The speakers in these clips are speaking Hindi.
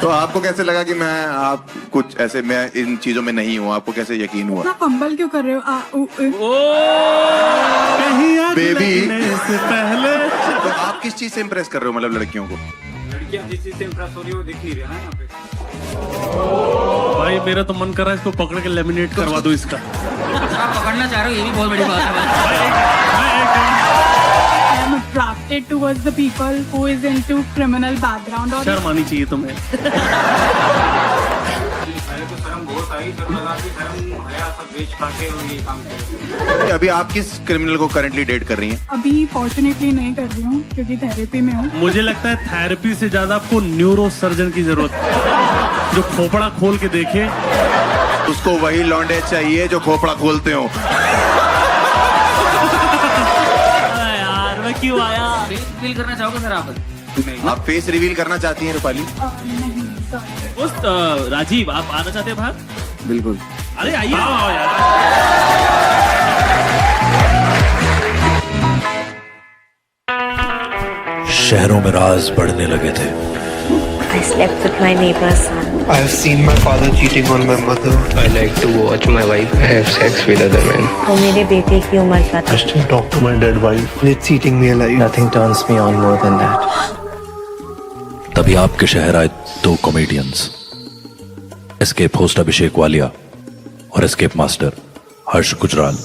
तो आपको कैसे लगा कि आप कुछ ऐसे, मैं इन चीजों में नहीं हूँ? आपको कैसे यकीन हुआ? आप फंबल क्यों कर रहे हो? बेबी से पहले तो आप किस चीज से इम्प्रेस कर रहे हो, मतलब लड़कियों को? लड़कियां जिस चीज से इम्प्रेस हो रही है वो दिख नहीं रहा है यहाँ पे। भाई मेरा तो मन कर रहा है इसको पकड़ के लेमिनेट करवा दो इसका। आप पकड़ना चाह रहे हो, ये भी बहुत बड़ी बात है। I am attracted towards the people who is into criminal background और शर्म आनी चाहिए तुम्हें। पहले तो शर्म बहुत आई, फिर लगा कि शर्म हया सब बेच खाके और ये काम करे। अभी आप किस क्रिमिनल को करंटली डेट कर रही हैं? अभी फॉर्चुनेटली नहीं कर रही हूँ क्योंकि थेरेपी में हूँ। मुझे लगता है थेरेपी से ज्यादा आपको न्यूरो सर्जन की जरूरत है, जो खोपड़ा खोल के देखे। उसको वही लौंडे चाहिए जो खोपड़ा खोलते हो। यार मैं क्यों आया? फेस फील करना चाहोगे सर आप? आप फेस रिवील करना चाहती हैं रूपाली? नहीं sorry। दोस्त राजीव, आप आना चाहते हैं बाहर? बिल्कुल। अरे आइए। यार शहरों में राज बढ़ने लगे थे। I slept with my neighbor's son. I have seen my father cheating on my mother. I like to watch my wife have sex with other men. वो मेरे बेटे की उम्र का था। I still talk to my dead wife. It's eating me alive. Nothing turns me on more than that. तभी आपके शहर आए दो कॉमेडियंस, एस्केप होस्ट अभिषेक वालिया और एस्केप मास्टर हर्ष गुजराल,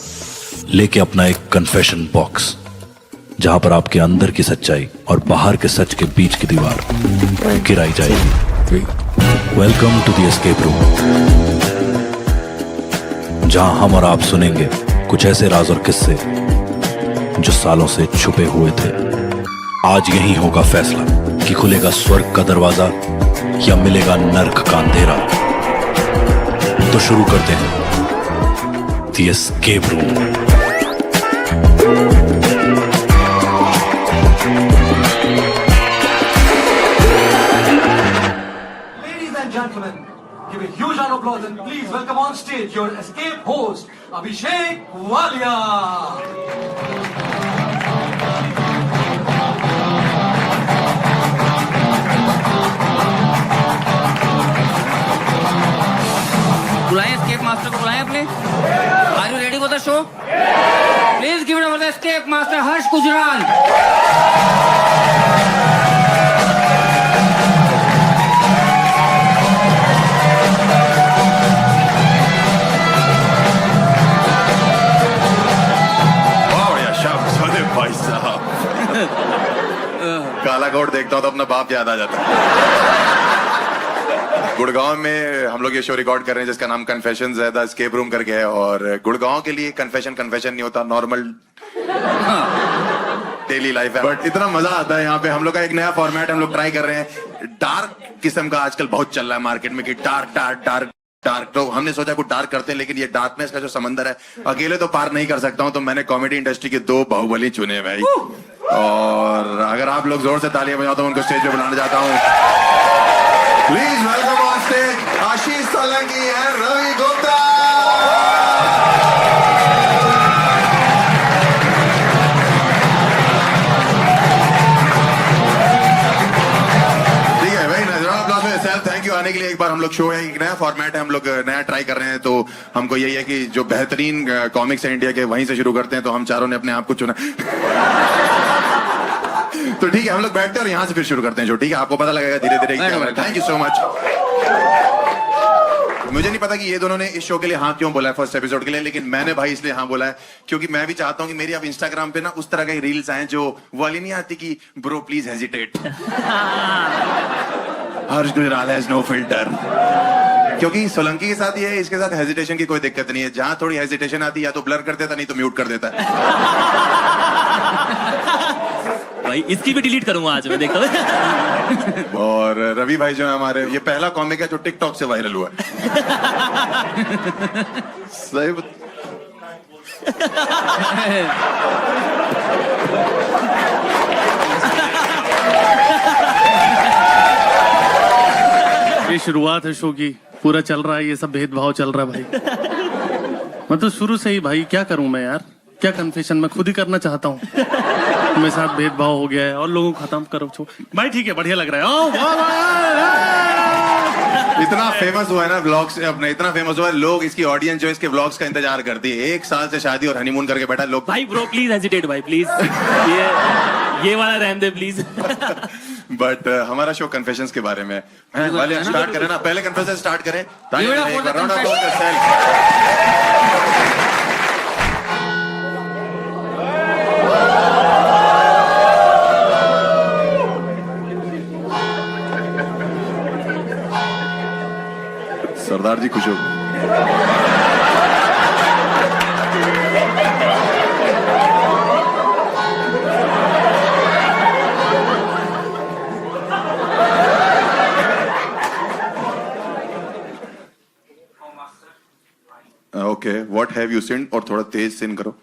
लेके अपना एक कन्फेशन बॉक्स, जहां पर आपके अंदर की सच्चाई और बाहर के सच के बीच की दीवार गिराई जाएगी। Welcome to the escape room, जहां हम और आप सुनेंगे कुछ ऐसे राज और किस्से जो सालों से छुपे हुए थे। आज यही होगा फैसला कि खुलेगा स्वर्ग का दरवाजा या मिलेगा नर्क का अंधेरा। तो शुरू करते हैं the escape room. Gentlemen, give a huge round of applause and please welcome on stage your escape host, Abhishek Walia. बुलाएं एस्केप मास्टर को, बुलाएं अपने। Are you ready for the show? Please give it up for the escape master हर्ष गुजराल। भाई साहब काला कोट देखता हूँ तो अपना बाप याद आ जाता है। गुड़गांव में हम लोग ये शो रिकॉर्ड कर रहे हैं जिसका नाम कन्फेशंस है, द एस्केप रूम करके है। और गुड़गांव के लिए कन्फेशन नहीं होता, नॉर्मल डेली लाइफ है, बट इतना मजा आता है यहाँ पे। हम लोग का एक नया फॉर्मेट हम लोग ट्राई कर रहे हैं। डार्क किस्म का आजकल बहुत चल रहा है मार्केट में कि डार्क। तो हमने सोचा कुछ डार्क करते हैं, लेकिन ये डार्कनेस का जो समंदर है अकेले तो पार नहीं कर सकता हूं, तो मैंने कॉमेडी इंडस्ट्री के दो बाहुबली चुने भाई। और अगर आप लोग जोर से तालियां बजाओ तो उनको स्टेज पे बुलाना चाहता हूं। Please welcome on stage Ashish Solanki and Ravi Gupta. आने के लिए एक बार हम लोग शो है, एक नया फॉर्मेट है, हम लोग नया ट्राई कर रहे हैं। तो हमको यही है कि जो बेहतरीन कॉमिक्स है इंडिया के वहीं से शुरू करते हैं। तो हम चारों ने अपने आप को चुना। तो ठीक है, हम लोग बैठते हैं और यहाँ से फिर शुरू करते हैं जो। ठीक है, आपको पता लगेगा धीरे धीरे। Thank you so much. मुझे नहीं पता कि ये दोनों ने इस शो के लिए हाँ क्यों बोला है फर्स्ट एपिसोड के लिए, लेकिन मैंने भाई इसलिए हाँ बोला है क्योंकि मैं भी चाहता हूँ कि मेरी अब इंस्टाग्राम पे ना उस तरह के रील्स आए जो वाली नहीं आती कि bro please hesitate, Harsh Gujral has no filter. क्योंकि सोलंकी के साथ ये है, इसके साथ हेजिटेशन की कोई दिक्कत नहीं है। जहां थोड़ी हेजिटेशन आती है या तो ब्लर कर देता, नहीं तो म्यूट कर देता है। भाई इसकी भी डिलीट करूंगा आज मैं, देखता हूँ। और रवि भाई जो है हमारे, ये पहला कॉमिक है जो टिकटॉक से वायरल हुआ है। सही ये शुरुआत है शो की, पूरा चल रहा है ये सब भेदभाव चल रहा है भाई। मैं तो शुरू से ही भाई क्या करूं मैं यार, क्या कन्फेशन मैं खुद ही करना चाहता हूँ। मेरे साथ भेदभाव हो गया है और लोगों को खत्म करो भाई। ठीक है, बढ़िया लग रहा है। इतना फेमस हुआ है ना ब्लॉग से अपने, इतना फेमस हुआ है, लोग इसकी ऑडियंस जो इसके ब्लॉग्स का इंतजार करती है। 1 साल से शादी और हनीमून करके बैठा लोग। भाई ब्रो प्लीज हेजिटेट भाई प्लीज, ये वाला रहने दे प्लीज। बट हमारा शो कन्फेशंस के बारे में है। पहले स्टार्ट करें ना, पहले कन्फेशन स्टार्ट करें। You will afford the Round of confession. yourself. सरदार जी खुश हो। ओके, व्हाट हैव यू सिन? और थोड़ा तेज सिन करो।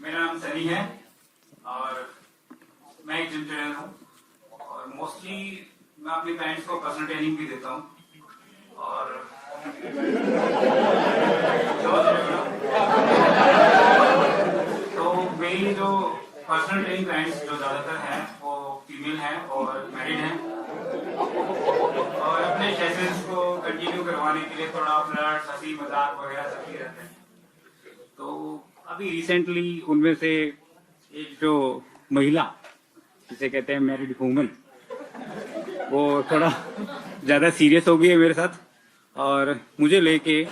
मेरा नाम सनी है और मैं एक जिम ट्रेनर हूँ और मोस्टली मैं अपने क्लाइंट्स को पर्सनल ट्रेनिंग भी देता हूँ और तो मेरी जो पर्सनल ट्रेनिंग क्लाइंट्स जो ज़्यादातर हैं वो फीमेल हैं और मैरिड हैं और अपने सेशंस को कंटिन्यू करवाने के लिए थोड़ा फ्लर्ट, हंसी मजाक वगैरह सब ही रहते हैं। तो अभी रिसेंटली उनमें से एक जो महिला जिसे कहते हैं मैरिड वूमन, वो थोड़ा ज़्यादा सीरियस हो गई है मेरे साथ और मुझे लेके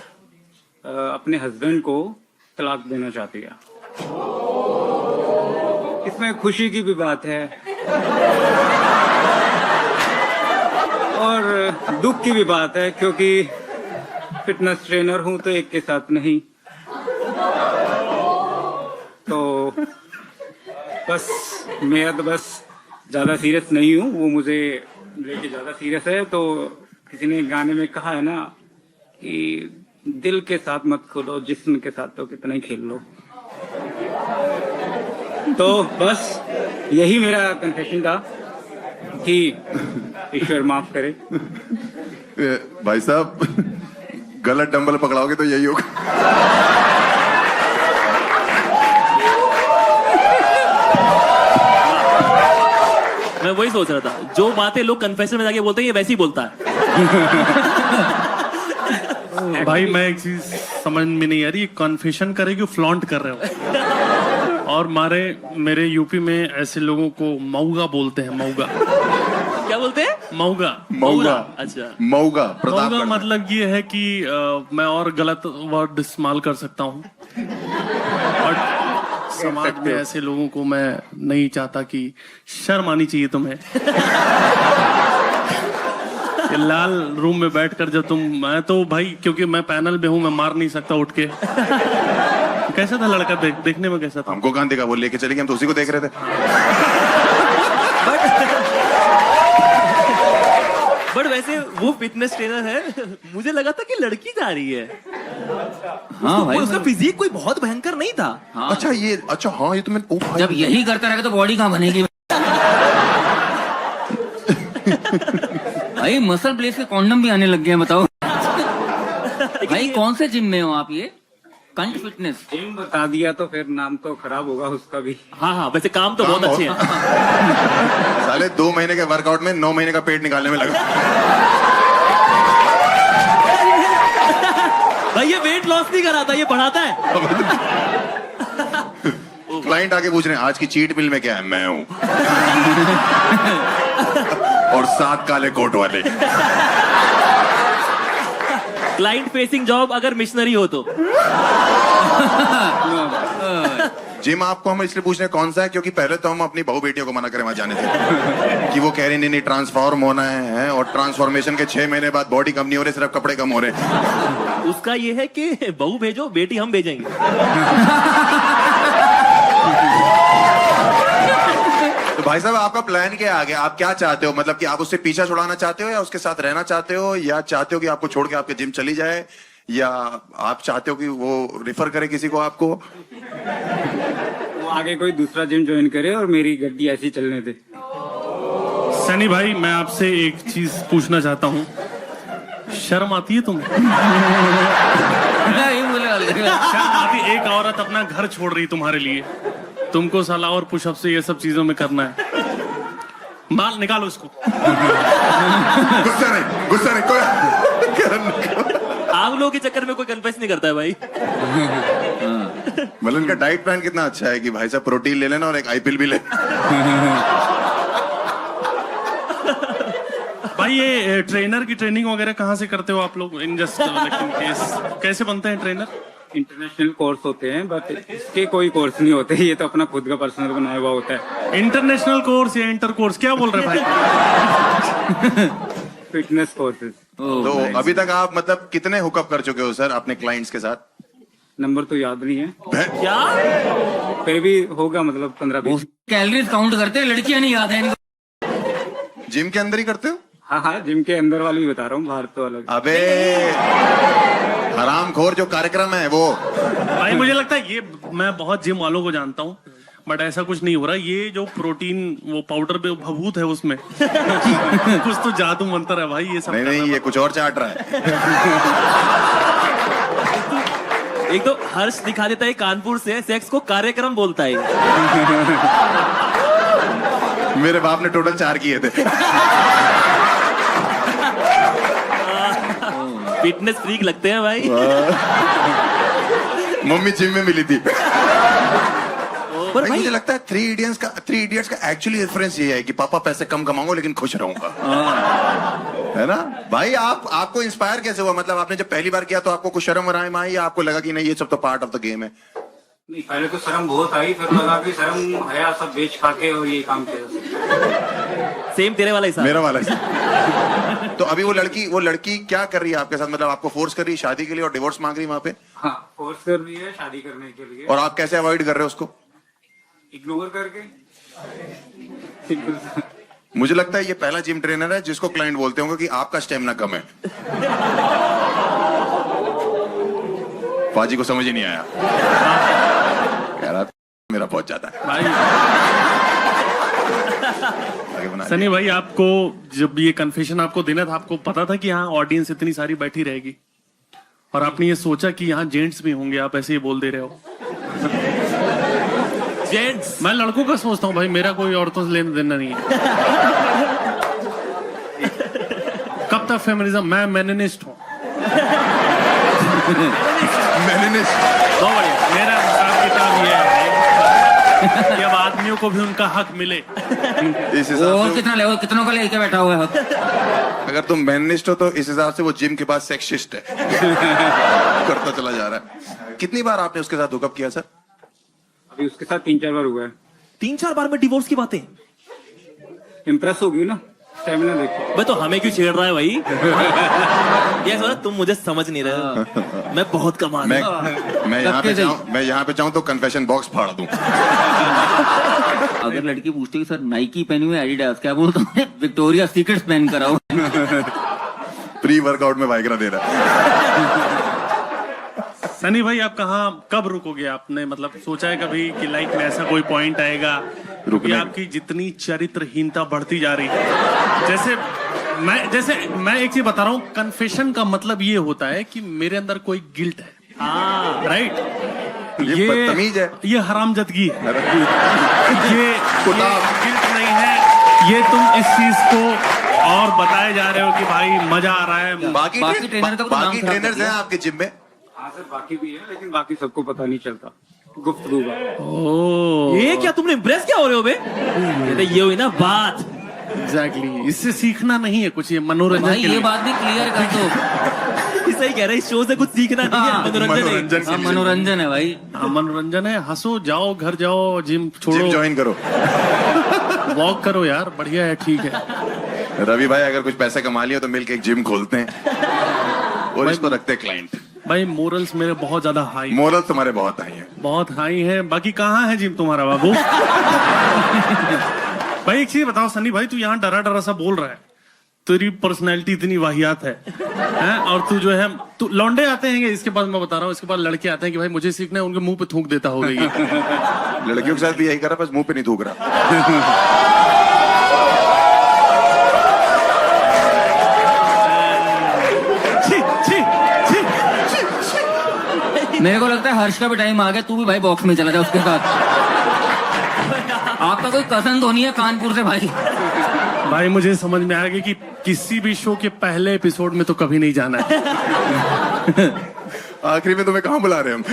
अपने हस्बैंड को तलाक देना चाहती है। इसमें खुशी की भी बात है और दुख की भी बात है क्योंकि फिटनेस ट्रेनर हूं तो एक के साथ नहीं। तो बस मेरा तो बस ज्यादा सीरियस नहीं हूँ, वो मुझे लेके ज्यादा सीरियस है। तो किसी ने गाने में कहा है ना कि दिल के साथ मत खेलो, जिस्म के साथ तो कितना ही खेल लो। तो बस यही मेरा कन्फेशन था कि ईश्वर माफ करे। भाई साहब गलत डंबल पकड़ाओगे तो यही होगा। मैं वही सोच रहा था, जो बातें लोग कन्फेशन में जाके बोलते हैं ये वैसे ही बोलता है। भाई मैं एक चीज समझ में नहीं आ रही, कन्फेशन करे क्यों फ्लॉन्ट कर रहे हो? और मेरे यूपी में ऐसे लोगों को मऊगा बोलते हैं। मऊगा क्या बोलते हैं? मऊगा। मऊगा। अच्छा, मऊगा मऊगा मतलब ये है कि मैं और गलत वर्ड इस्तेमाल कर सकता हूँ और समाज में ऐसे लोगों को मैं नहीं चाहता कि शर्म आनी चाहिए तुम्हें। ये लाल रूम में बैठकर जब मैं तो भाई क्योंकि मैं पैनल में हूँ, मैं मार नहीं सकता उठ के। कैसा था लड़का? देखने में कैसा था? हमको कहाँ देखा, वो लेके चले गए, हम तो उसी को देख रहे थे। बट वैसे वो फिटनेस ट्रेनर है, मुझे लगा था कि लड़की जा रही है। हाँ भाई, उसका फिजिक कोई बहुत भयंकर नहीं था। हाँ। अच्छा हाँ ये तो मैंने, ओ भाई। जब यही करता रहेगा तो बॉडी कहाँ बनेगी? भाई मसल प्लेस के कॉन्डम भी आने लग गए हैं, बताओ। भाई कौन से जिम में हो आप? ये कंट फिटनेस जिम बता दिया तो फिर नाम तो खराब होगा उसका भी। हाँ, वैसे काम तो बहुत अच्छे हैं। साले 2 महीने के वर्कआउट में 9 महीने का पेट निकालने में लगा। भाई ये वेट लॉस नहीं कराता, ये बढ़ाता है। क्लाइंट आके पूछ रहे हैं आज की चीट मिल में क्या है? मैं हूं। और 7 काले कोट वाले। क्लाइंट फेसिंग जॉब अगर मिशनरी हो तो। जिम आपको हम इसलिए पूछ रहे हैं कौन सा है, क्योंकि पहले तो हम अपनी बहू बेटियों को मना करें वहां जाने से कि वो कह रही नहीं ट्रांसफॉर्म होना है और ट्रांसफॉर्मेशन के 6 महीने बाद बॉडी कम नहीं हो रही, सिर्फ कपड़े कम हो रहे हैं। उसका ये है कि बहू भेजो, बेटी हम भेजेंगे। तो भाई साहब आपका प्लान क्या है आगे? आप क्या चाहते हो? मतलब कि आप उससे पीछा छुड़ाना चाहते हो या उसके साथ रहना चाहते हो, या चाहते हो कि आपको छोड़ के आपके जिम चली जाए, या आप चाहते हो कि वो रिफर करे किसी को आपको? वो आगे कोई दूसरा जिम ज्वाइन करे और मेरी गड्डी ऐसी चलने दे। सनी भाई मैं आपसे एक चीज पूछना चाहता हूँ, शर्म आती है तुम्हें? शर्म आती? एक औरत अपना घर छोड़ रही तुम्हारे लिए, तुमको साला और पुशअप से ये सब चीजों में करना है। माल निकालो इसको। गुस्सा नहीं कोई। आप लोगों के चक्कर में कोई कन्फेस नहीं करता है भाई। मतलब इनका डाइट प्लान कितना अच्छा है कि भाई साहब प्रोटीन ले लेना और एक आईपीएल भी ले। भाई ये ट्रेनर की ट्रेनिंग वगैरह कहाँ से करते हो आप लोग? इन जस्ट कैसे बनते हैं ट्रेनर? इंटरनेशनल कोर्स होते हैं, बट इसके कोई कोर्स नहीं होते, ये तो अपना खुद का पर्सनल बनाया हुआ होता है। इंटरनेशनल कोर्स या इंटर कोर्स क्या बोल रहे हैं भाई? Fitness courses. तो अभी तक आप मतलब कितने हुकअप कर चुके हो सर अपने क्लाइंट्स के साथ? नंबर तो याद नहीं है, क्या? फिर भी होगा मतलब 15-20। कैलोरीज काउंट करते हैं, लड़कियां नहीं याद है इनको। जिम के अंदर ही करते हो? हाँ, जिम के अंदर वाली भी बता रहा हूँ, बाहर तो अलग। अबे हरामखोर जो कार्यक्रम है वो। भाई मुझे लगता है ये, मैं बहुत जिम वालों को जानता हूँ, बट ऐसा कुछ नहीं हो रहा। ये जो प्रोटीन वो पाउडर पे भभूत है उसमें कुछ तो जादू मंत्र है भाई ये सब। नहीं ये कुछ और चाट रहा है। एक तो हर्ष दिखा देता है कानपुर से, सेक्स को कार्यक्रम बोलता है। मेरे बाप ने टोटल 4 किए थे। फिटनेस फ्रीक लगते हैं भाई। मम्मी जिम में मिली थी। पर भाई भाई मुझे लगता है 3 इडियट्स का एक्चुअली रेफरेंस ये है कि पापा पैसे कम कमाऊंगा लेकिन खुश रहूंगा, है ना भाई? आपको इंस्पायर कैसे हुआ? मतलब आपने जब पहली बार किया तो आपको कुछ शर्म वरम आई या आपको लगा कि नहीं ये सब तो पार्ट ऑफ द गेम है? नहीं, पहले तो शर्म बहुत आई, फिर लगा कि शर्म हया सब बेच खा के और ये काम किया। सेम तेरे वाला हिसाब। मेरा वाला हिसाब। तो अभी वो लड़की क्या कर रही है आपके साथ? मतलब आपको फोर्स कर रही है शादी के लिए और डिवोर्स मांग रही है वहां पे? हाँ, फोर्स कर रही है शादी करने के लिए। और आप कैसे अवॉइड कर रहे हो उसको? इग्नोर करके। सिंपल। मुझे लगता है ये पहला जिम ट्रेनर है जिसको क्लाइंट बोलते होंगे कि आपका स्टेमिना कम है। पाजी को समझ ही नहीं आया, कह रहा मेरा पहुंच जाता है। आगे बना सनी भाई आपको जब ये कन्फेशन आपको देना था, आपको पता था कि यहाँ ऑडियंस इतनी सारी बैठी रहेगी और आपने ये सोचा कि यहाँ जेंट्स भी होंगे, आप ऐसे ही बोल दे रहे हो? जेंट्स? मैं लड़कों का सोचता हूँ भाई, मेरा कोई औरतों से लेना देना नहीं है। कब तक फेमिनिज्म? मैं मेनिनिस्ट हूँ। मेरा हिसाब किताब ये है कि अब आदमियों को भी उनका हक मिले। इस हिसाब और से कितना लेवल, कितनों का लेके बैठा हुआ है? अगर तुम मैनिस्ट हो तो इस हिसाब से वो जिम के बाद सेक्सिस्ट है। करता चला जा रहा है। कितनी बार आपने उसके साथ हुकअप किया सर? अभी उसके साथ 3-4 बार हुआ है। 3-4 बार में डिवोर्स की बातें? इम्प्रेस हो गई ना, स्टेमिना देखो। भाई तो हमें क्यों छेड़ रहा है भाई? ये सोचा तुम मुझे समझ नहीं रहे हो, मैं बहुत कमा मैं यहाँ पे चाहूँ तो कन्फेशन बॉक्स फाड़ दूं। अगर लड़की पूछती है सर नाइकी पहनी हुई एडिडास, क्या बोलता हूँ? विक्टोरिया सीक्रेट्स पहन कर आओ। प्री वर्कआउट में वाइग्रा दे रहा है। सनी भाई आप कब रुकोगे? आपने मतलब सोचा है कभी कि लाइफ में ऐसा कोई पॉइंट आएगा कि आपकी जितनी चरित्रहीनता बढ़ती जा रही है? जैसे मैं एक चीज बता रहा हूँ, कन्फेशन का मतलब ये होता है कि मेरे अंदर कोई गिल्ट है। राइट? ये बदतमीज है, ये हरामजदगी है, ये गिल्ट नहीं है, ये तुम इस चीज को और बताए जा रहे हो कि भाई मजा आ रहा है। बाकी ट्रेनर्स हैं आपके जिम में? हाँ सर, बाकी भी है, लेकिन बाकी सबको पता नहीं चलता। गुफ्तगू का। ये क्या तुमने इम्प्रेस क्या हो रहे हो बे? ये हुई ना बात। एग्जैक्टली, इससे सीखना नहीं है कुछ, ये मनोरंजन के लिए। ये बात भी क्लियर कर दो। सही कह रहे हैं, इस शो से कुछ सीखना नहीं है, मनोरंजन है। मनोरंजन है भाई। हाँ मनोरंजन है, हंसो, जाओ घर जाओ, जिम छोड़ो, जिम ज्वाइन करो, वॉक करो यार, बढ़िया है, ठीक है। रवि भाई अगर कुछ पैसे कमा लिया तो मिलके एक जिम खोलते हैं और इसको रखते हैं क्लाइंट। भाई मोरल्स मेरे बहुत ज्यादा हाई। मोरल तुम्हारे बहुत हाई है। बहुत हाई है। बाकी कहाँ है जिम तुम्हारा बाबू? भाई एक चीज बताओ सनी भाई, तू यहाँ डरा डरा सा बोल रहा है, तेरी पर्सनैलिटी इतनी वाहियात है, और तू जो है, तू लौंडे आते हैं इसके बाद, मैं बता रहा हूँ, इसके बाद लड़के आते हैं कि भाई मुझे सीखना है, उनके मुंह पे थूक देता होगा ये। लड़कियों के साथ भी यही कर रहा, बस मुंह पे नहीं थूक रहा। मेरे को लगता है हर्ष का भी टाइम आ गया, तू भी भाई बॉक्स में चला जा उसके साथ। आपका कोई कजन तो नहीं है कानपुर से भाई? भाई मुझे समझ में आ गया कि किसी भी शो के पहले एपिसोड में तो कभी नहीं जाना है। आखिरी में तुम्हें कहाँ बुला रहे हैं हम?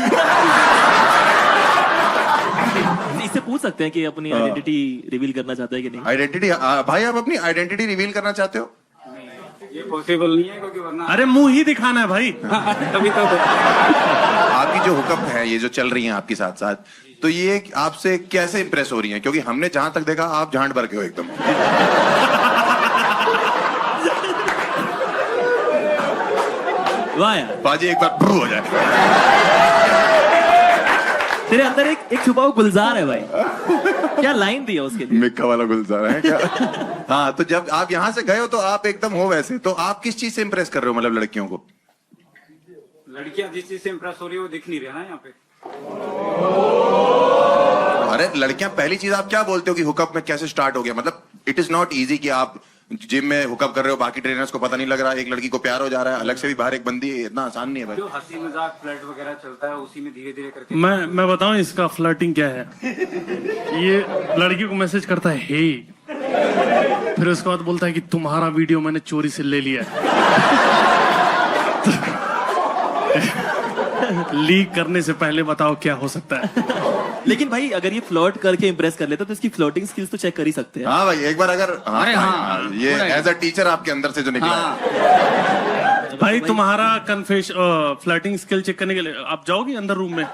इससे पूछ सकते हैं कि अपनी आइडेंटिटी रिवील करना चाहता है कि नहीं? आइडेंटिटी भाई, आप अपनी आइडेंटिटी रिवील करना चाहते हो? ये पॉसिबल नहीं है क्योंकि वरना अरे मुंह ही दिखाना है भाई। तभी तो आपकी जो हुकअप है, ये जो चल रही हैं आपके साथ साथ, तो ये आपसे कैसे इंप्रेस हो रही हैं? क्योंकि हमने जहां तक देखा आप झांड भर के हो एकदम। वाह यार, बाजी एक बार ब्रू हो जाए। तेरे अंदर एक छुपा हुआ गुलजार है भाई। क्या लाइन दी है उसके लिए? मिक्का वाला गुलजार है क्या? हाँ, तो जब आप यहाँ से गए हो तो आप एकदम हो वैसे, तो आप किस चीज से इंप्रेस कर रहे हो, मतलब लड़कियों को? लड़कियां जिस चीज से इम्प्रेस हो रही है वो दिख नहीं रहा ना यहाँ पे। अरे लड़कियां, पहली चीज आप क्या बोलते हो कि हुकअप में कैसे स्टार्ट हो गया? मतलब इट इज नॉट इजी कि आप जिम में हुकअप कर रहे हो, बाकी ट्रेनर्स को पता नहीं लग रहा, एक लड़की को प्यार हो जा रहा है, अलग से भी बाहर एक बंदी है, इतना आसान नहीं है भाई। जो हंसी मजाक फ्लर्ट वगैरह चलता है उसी में धीरे धीरे करके मैं बताऊं इसका फ्लर्टिंग क्या है? ये लड़की को मैसेज करता है हे, फिर उसके बाद बोलता है कि तुम्हारा वीडियो मैंने चोरी से ले लिया। लीक करने से पहले बताओ क्या हो सकता है? लेकिन भाई अगर ये फ्लर्ट करके इम्प्रेस कर लेता तो इसकी फ्लर्टिंग स्किल्स तो चेक कर ही सकते हैं। हाँ भाई, एक बार अगर अरे हाँ, ये एज अ टीचर आपके अंदर से जो निकला है। भाई तुम्हारा फ्लर्टिंग स्किल चेक करने के लिए आप जाओगे अंदर रूम में?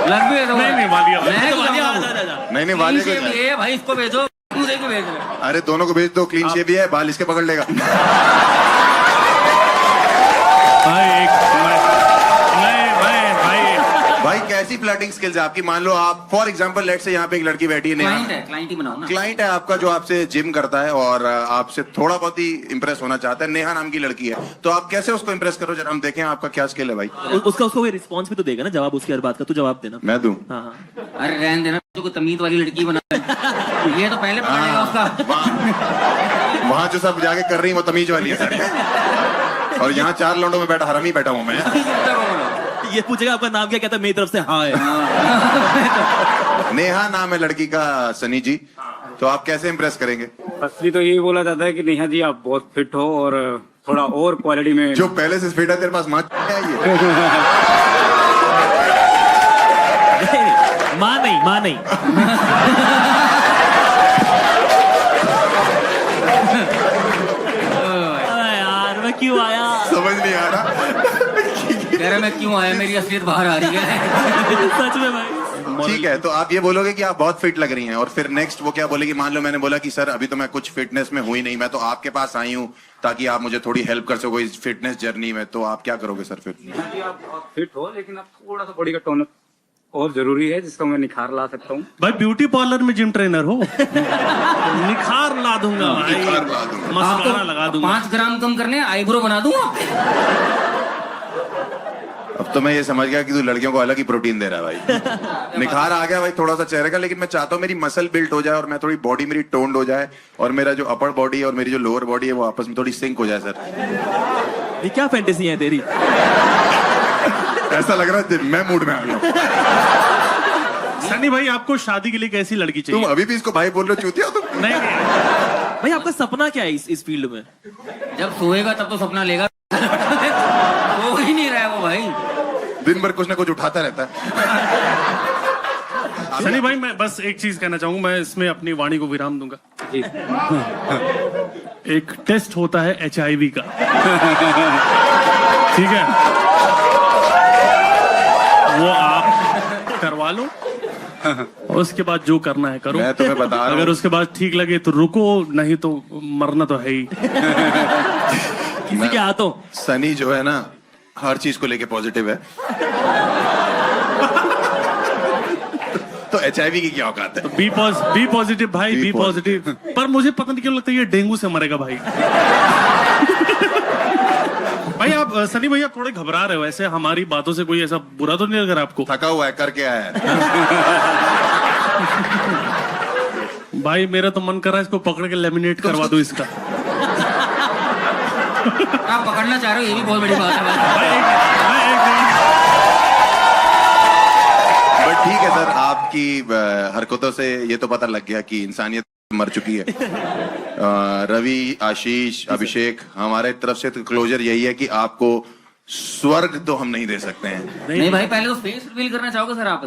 लग भी है तो नहीं वालिया, नहीं वाले को ये भाई इसको भेजो, मुझे को भेजो। अरे दोनों को भेज दो, क्लीन शेव भी है, बाल इसके पकड़ लेगा। भाई कैसी फ्लर्टिंग स्किल्स है आपकी? मान लो आप फॉर एग्जांपल लेट से यहाँ पे एक लड़की बैठी है, क्लाइंट ही बनाओ ना। क्लाइंट है आपका जो आपसे जिम करता है और आपसे थोड़ा बहुत ही इंप्रेस होना चाहता है, नेहा नाम की लड़की है, तो आप कैसे उसको इंप्रेस करो? जरा हम देखें आपका क्या स्किल है भाई। उसको कोई रिस्पॉन्स भी तो देगा ना, जवाब उसकी हर बात का तो जवाब देना। मैं दूं? हाँ हाँ। अरे रहने देना, को तमीज वाली लड़की बना। ये तो पहले पकड़ेगा उसका। वहाँ जो सब जाके कर रही है वो तमीज वाली है सर, और यहाँ 4 लौंडों में बैठा हरम ही बैठा हूँ मैं। ये पूछेगा आपका नाम क्या? कहता है मेरी तरफ से हाँ है। नेहा नाम है लड़की का, सनी जी, तो आप कैसे इंप्रेस करेंगे? असली तो यही बोला जाता है कि नेहा जी आप बहुत फिट हो और थोड़ा और क्वालिटी में। जो पहले से फिट है तेरे पास माँ है ये? माँ नहीं। यार मैं क्यों आया समझ नहीं आ रहा। कह रहे मैं क्यों आया, मेरी असलियत बाहर आ रही है। सच में भाई। ठीक है, तो आप ये बोलोगे कि आप बहुत फिट लग रही हैं, और फिर नेक्स्ट वो क्या बोलेगी? मान लो मैंने बोला कि सर अभी तो मैं कुछ फिटनेस में हुई नहीं, मैं तो आपके पास आई हूँ ताकि आप मुझे थोड़ी हेल्प कर सको इस फिटनेस जर्नी में, तो आप क्या करोगे सर फिर? नेहा जी आप बहुत फिट हो, लेकिन आप थोड़ा सा बॉडी का टोन और जरूरी है जिसका मैं निखार ला सकता हूँ। भाई ब्यूटी पार्लर में जिम ट्रेनर हो? निखार ला दूंगा भाई, निखार ला दूंगा। मस्कारा लगा दूंगा। 5 ग्राम कम करने आईब्रो बना दूंगा। अब तो मैं ये समझ गया कि तू लड़कियों को अलग ही प्रोटीन दे रहा है भाई। निखार आ गया भाई थोड़ा सा चेहरे का, लेकिन मैं चाहता हूँ मेरी मसल बिल्ट हो जाए और मैं थोड़ी बॉडी मेरी टोन्ड हो जाए, और मेरा जो अपर बॉडी है और मेरी जो लोअर बॉडी है वो आपस में थोड़ी सिंक हो जाए सर। ये क्या फैंटेसी है तेरी? ऐसा लग रहा है मैं मूड में आ गया। सनी भाई आपको शादी के लिए कैसी लड़की चाहिए? तुम अभी भी इसको भाई बोल रहे हो, चूतिया तुम? नहीं भाई आपका सपना क्या है इस फील्ड में? जब सोएगा तब तो सपना लेगा। सो ही नहीं रहा है वो भाई, दिन भर कुछ ना कुछ उठाता रहता है। सनी भाई मैं बस एक चीज कहना चाहूंगा, मैं इसमें अपनी वाणी को विराम दूंगा। जी। एक टेस्ट होता है HIV का, ठीक है? वो आप करवा लो, और उसके बाद जो करना है करो। मैं तुम्हें बता रहा हूं। अगर उसके बाद ठीक लगे तो रुको, नहीं तो मरना तो है ही। किसी के हाथों। सनी जो है ना हर चीज को लेके पॉजिटिव है। तो HIV की क्या औकात है? तो बी पॉजिटिव भाई, बी पॉजिटिव। पर मुझे पता नहीं क्यों लगता है ये डेंगू से मरेगा भाई। भाई आप सनी भैया थोड़े घबरा रहे हो, ऐसे हमारी बातों से कोई ऐसा बुरा तो नहीं लग रहा आपको? थका हुआ है, करके आया है। भाई मेरा तो मन कर रहा है इसको पकड़ के लेमिनेट करवा दो इसका। आप पकड़ना चाह रहे हो, ये भी बहुत बड़ी बात है भाई। बट ठीक है सर, आपकी हरकतों से ये तो पता लग गया कि इंसानियत मर चुकी है। रवि, आशीष, अभिषेक, हमारे तरफ से तो क्लोजर यही है कि आपको स्वर्ग तो हम नहीं दे सकते हैं। नहीं भाई, पहले तो फेस रिवील करना चाहोगे सर आप?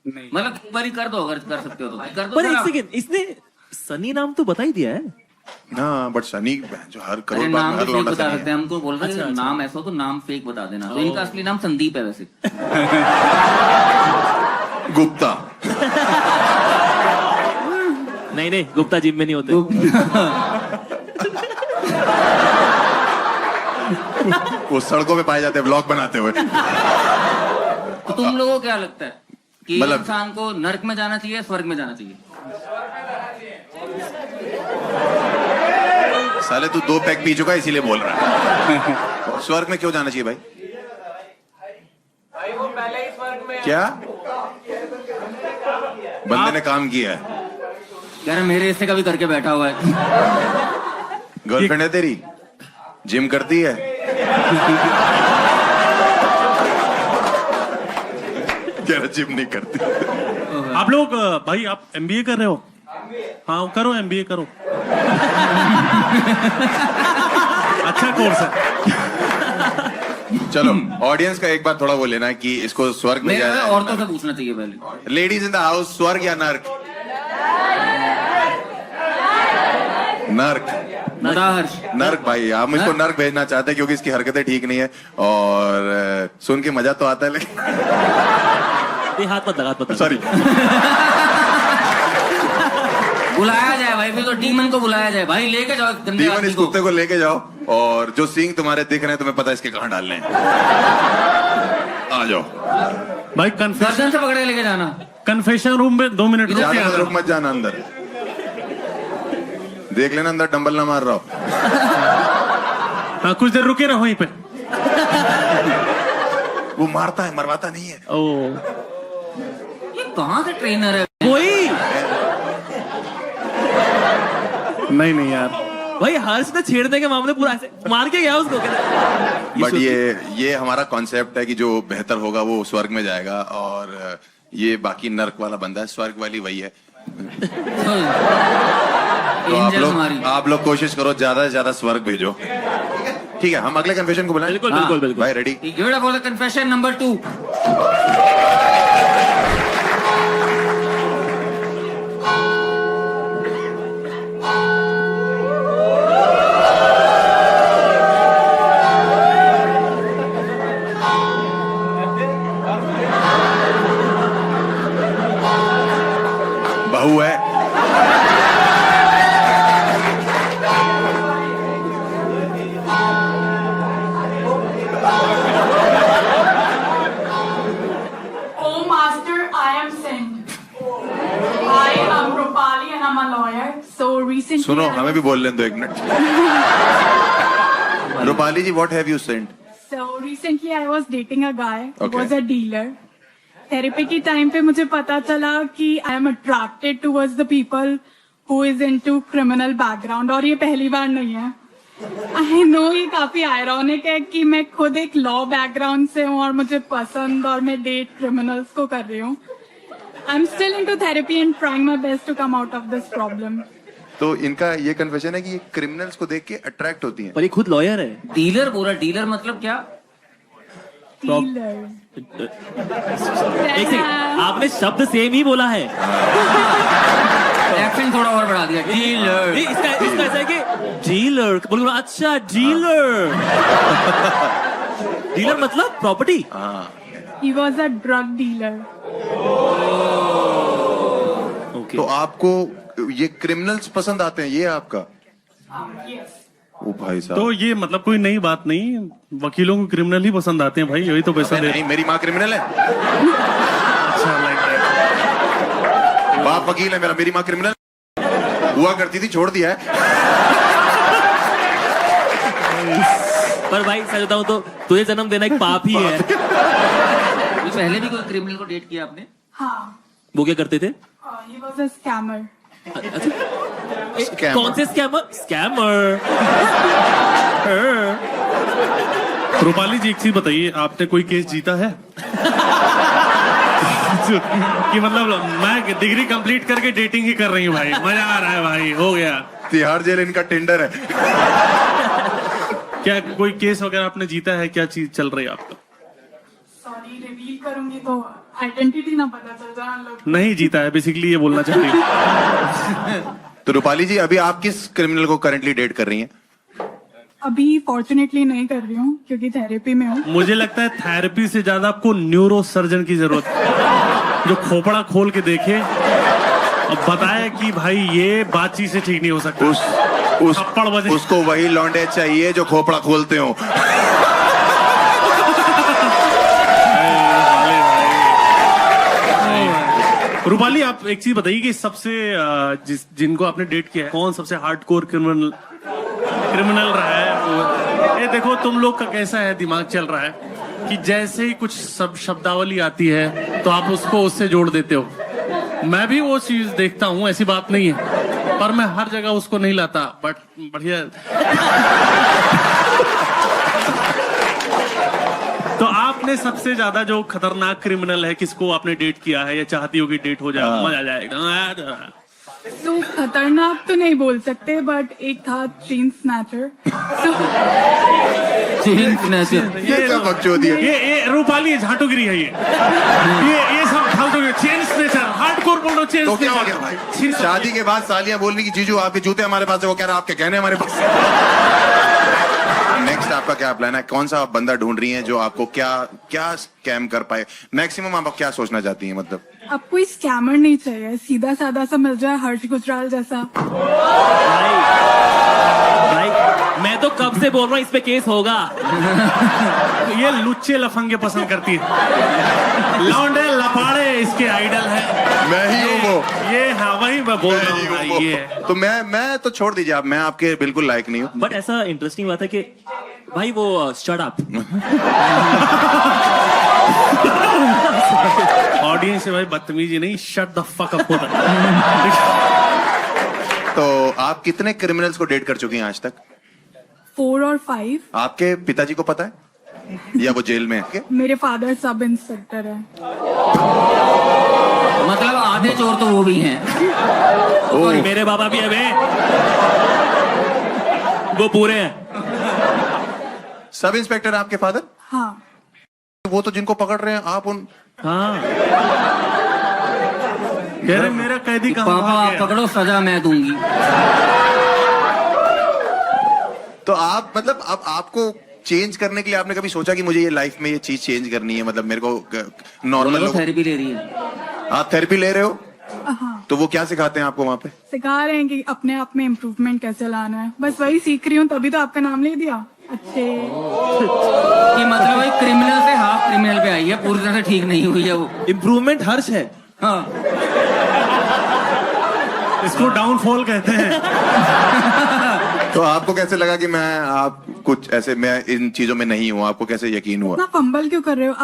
मतलब एक बार ही कर दो, अगर कर सकते हो तो कर दो। पर सर एक आप। सेकंड, इसने सनी नाम तो बता ही दिया है। हाँ, बट सनी जो हर अरे करोड़ बार नाम में तो हर फेक लौंडा बता सनी सकते है। हैं, हमको बोल रहे हैं नाम ऐसा हो तो नाम फेक बता देना। तो इनका असली नाम संदीप है वैसे। गुप्ता। नहीं नहीं, गुप्ता जिम में नहीं होते। वो सड़कों पे पाए जाते हैं ब्लॉग बनाते हुए। तो तुम लोगों को क्या लगता है कि मतलब- इंसान को नर्क में जाना चाहिए, स्वर्ग में जाना चाहिए? साले तू 2 पैक पी चुका है इसीलिए बोल रहा है। स्वर्ग में क्यों जाना चाहिए भाई? क्या बंदे ने काम किया है? कह रहे मेरे हिस्से का भी करके बैठा हुआ है। गर्लफ्रेंड है तेरी? जिम करती है? कह रहा जिम नहीं करती। आप लोग भाई, आप एमबीए कर रहे हो? हाँ करो, एमबीए करो। अच्छा कोर्स है। चलो, ऑडियंस का एक बार थोड़ा वो लेना है कि इसको स्वर्ग में मेरे जाना है। औरतों से पूछना चाहिए पहले। लेडीज इन द हाउस, स्वर्ग या नर्क? नर्क। बता हर्ष। नर्क भाई, हम इसको नर्क भेजना चाहते हैं क्योंकि इसकी हरकतें ठीक नहीं है और सुन के मजा तो आता है लेकिन हाथ मत लगा, सॉरी। बुलाया जाए भाई, फिर तो डीमन को बुलाया जाए भाई, लेके जाओ गंदे डीमन आदमी इस को। कुत्ते को लेके जाओ और जो सींग तुम्हारे दिख रहे हैं तुम्हें पता है इसके कहाँ डालने हैं। आ जाओ भाई, कन्फेशन गर्दन से पकड़ के लेके जाना। कन्फेशन रूम में 2 मिनट रुक के ज्यादा आना। रुक मत जाना अंदर, देख लेना अंदर डंबल ना मार रहा हो। हाँ, कुछ देर रुके रहो वहीं पे। वो मारता है, मरवाता नहीं है। ओ, ये कहाँ से ट्रेनर है? वही नहीं नहीं यार, भाई हर्ष ने छेड़ने के मामले पूरा ऐसे मार के गया उसको। बट ये हमारा कॉन्सेप्ट है कि जो बेहतर होगा वो स्वर्ग में जाएगा और ये बाकी नर्क वाला बंदा है, स्वर्ग वाली वही है। तो आप लोग कोशिश करो ज्यादा से ज्यादा स्वर्ग भेजो। ठीक है, हम अगले कन्फेशन को बुलाएं। बिल्कुल बिल्कुल बिल्कुल। भाई ready? Give it up for the confession number 2. बहू है। Oh, Master, I am sent. I am Rupali and I'm a lawyer. So recently, सुनो, हमें भी बोल लें दो 1 minute. Rupali ji, what have you sent? So recently I was dating a guy who Okay. was a dealer. Therapy की टाइम पे मुझे पता चला कि I am attracted towards the people who is into criminal background, और ये पहली बार नहीं है। आई नो ये काफी आयरॉनिक है कि मैं खुद एक लॉ बैकग्राउंड से हूँ और मुझे पसंद, और मैं डेट क्रिमिनल्स को कर रही हूँ। I am still into therapy and trying my best to come out of this problem. तो इनका ये कन्फेशन है कि ये क्रिमिनल्स को देख के अट्रैक्ट होती हैं। पर ये खुद लॉयर है। डीलर बोला, डीलर मतलब क्या? एक सेकंड, आपने शब्द सेम ही बोला है। एक्शन थोड़ा और बढ़ा दिया। डीलर। नहीं, इसका ऐसा है कि डीलर बोलो। अच्छा, डीलर। डीलर मतलब property. He was a drug dealer. Okay. तो आपको ये क्रिमिनल्स पसंद आते हैं, ये आपका? Yes. ओ भाई साहब, तो ये मतलब कोई नई बात नहीं, वकीलों को क्रिमिनल ही पसंद आते हैं भाई, यही तो पैसा दे। नहीं, मेरी माँ क्रिमिनल है। अच्छा, लाइक बाप वकील है मेरा, मेरी माँ क्रिमिनल हुआ करती थी, छोड़ दिया है। पर भाई सच बताऊं तो तुझे जन्म देना एक पाप ही है। पहले भी कोई क्रिमिनल को डेट किया आपने? हाँ, वो क्या करते थे? he was a scammer. Scammer. कौन से स्कैमर? स्कैमर। रूपाली जी, एक चीज बताइए, आपने कोई केस जीता है? कि मतलब मैं डिग्री कंप्लीट करके डेटिंग ही कर रही हूँ भाई, मजा आ रहा है भाई, हो गया। तिहाड़ जेल इनका टेंडर है। क्या कोई केस वगैरह आपने जीता है, क्या चीज चल रही है आपका? सॉरी, रिवील करूंगी तो आइडेंटिटी ना पता चल जाए हम लोग। नहीं जीता है, बेसिकली ये बोलना चाहती हूँ। तो रूपाली जी, अभी आप किस क्रिमिनल को करंटली डेट कर रही हैं? अभी फॉर्चुनेटली नहीं कर रही हूँ क्योंकि थेरेपी में हूँ। मुझे लगता है थेरेपी से ज्यादा आपको न्यूरो सर्जन की जरूरत है, जो खोपड़ा खोल के देखे और बताए कि भाई ये बातचीत से ठीक नहीं हो सकता। थप्पड़ बजे। उसको वही लौंडे चाहिए जो खोपड़ा खोलते हो। रूपाली, आप एक चीज बताइए कि सबसे जिनको आपने डेट किया है, कौन सबसे हार्डकोर क्रिमिनल रहा है? ये देखो तुम लोग का कैसा है दिमाग चल रहा है कि जैसे ही कुछ शब्दावली आती है तो आप उसको उससे जोड़ देते हो। मैं भी वो चीज देखता हूँ, ऐसी बात नहीं है, पर मैं हर जगह उसको नहीं लाता। बट बढ़िया। तो आपने सबसे ज्यादा जो खतरनाक क्रिमिनल है, किसको आपने डेट किया है या चाहती हो कि डेट हो जाए, मजा आ जाएगा? तो खतरनाक तो नहीं बोल सकते, बट एक था चेन स्नैचर। ये क्या बकचोदी है? ये रूपाली झाटुगिरी है ये सब फालतू। चेन स्नैचर हार्डकोर बोलो। चेन तो क्या हो गया भाई? शादी के बाद सालियां बोल रही कि जीजू आपके जूते हमारे पास है, वो कह रहा आपके गहने हमारे पास। नेक्स्ट आपका क्या प्लान है? कौन सा बंदा ढूंढ रही हैं जो आपको क्या स्कैम कर पाए? मैक्सिमम आप क्या सोचना चाहती हैं? मतलब अब कोई स्कैमर नहीं चाहिए, सीधा साधा सा मिल जाए, हर्ष गुजराल जैसा। भाई मैं तो कब से बोल रहा हूँ इस पे केस होगा। ये लुच्चे लफंगे पसंद करती है, लौंडे लपाड़े इसके आइडल है। मैं ही हूँ वो। ये हाँ, वही मैं बोल रहा हूँ भाई। ये तो मैं तो छोड़ दीजिए आप, मैं आपके बिल्कुल लायक नहीं हूँ। बट ऐसा इंटरेस्टिंग बात है कि भाई वो शट अप। ऑडियंस से भाई बदतमीजी नहीं, शट द फक अप होता है। तो आप कितने क्रिमिनल्स को डेट कर चुकी हैं आज तक? 4 और 5। आपके पिताजी को पता है या वो जेल में है? मेरे फादर सब इंस्पेक्टर है। मतलब आधे चोर तो वो भी हैं। और मेरे बाबा भी है बे, वो पूरे हैं। सब इंस्पेक्टर आपके फादर? हाँ। वो तो जिनको पकड़ रहे हैं आप उन। हाँ, कह रहे मेरा कैदी कहाँ पापा आप पकड़ो, सजा मैं दूंगी। तो आप मतलब अब आपको चेंज करने के लिए आपने कभी सोचा कि मुझे ये लाइफ में ये चीज चेंज करनी है? मतलब मेरे को नॉर्मल थेरेपी ले रही है। आप थेरेपी ले रहे हो? हाँ। तो वो क्या सिखाते हैं आपको वहाँ पे? सिखा रहे हैं कि अपने आप में इम्प्रूवमेंट कैसे लाना है, बस वही सीख रही हूँ, तभी तो आपका नाम ले दिया। अच्छे कि मतलब भाई क्रिमिनल से हाफ क्रिमिनल पे आई है, पूरी तरह से ठीक नहीं हुई है वो। इम्प्रूवमेंट हर्ष है। हाँ, इसको डाउनफॉल कहते हैं। तो आपको कैसे लगा कि आप कुछ ऐसे, मैं इन चीजों में नहीं हूँ? आपको कैसे यकीन हुआ? इतना फंबल क्यों कर रहे हो?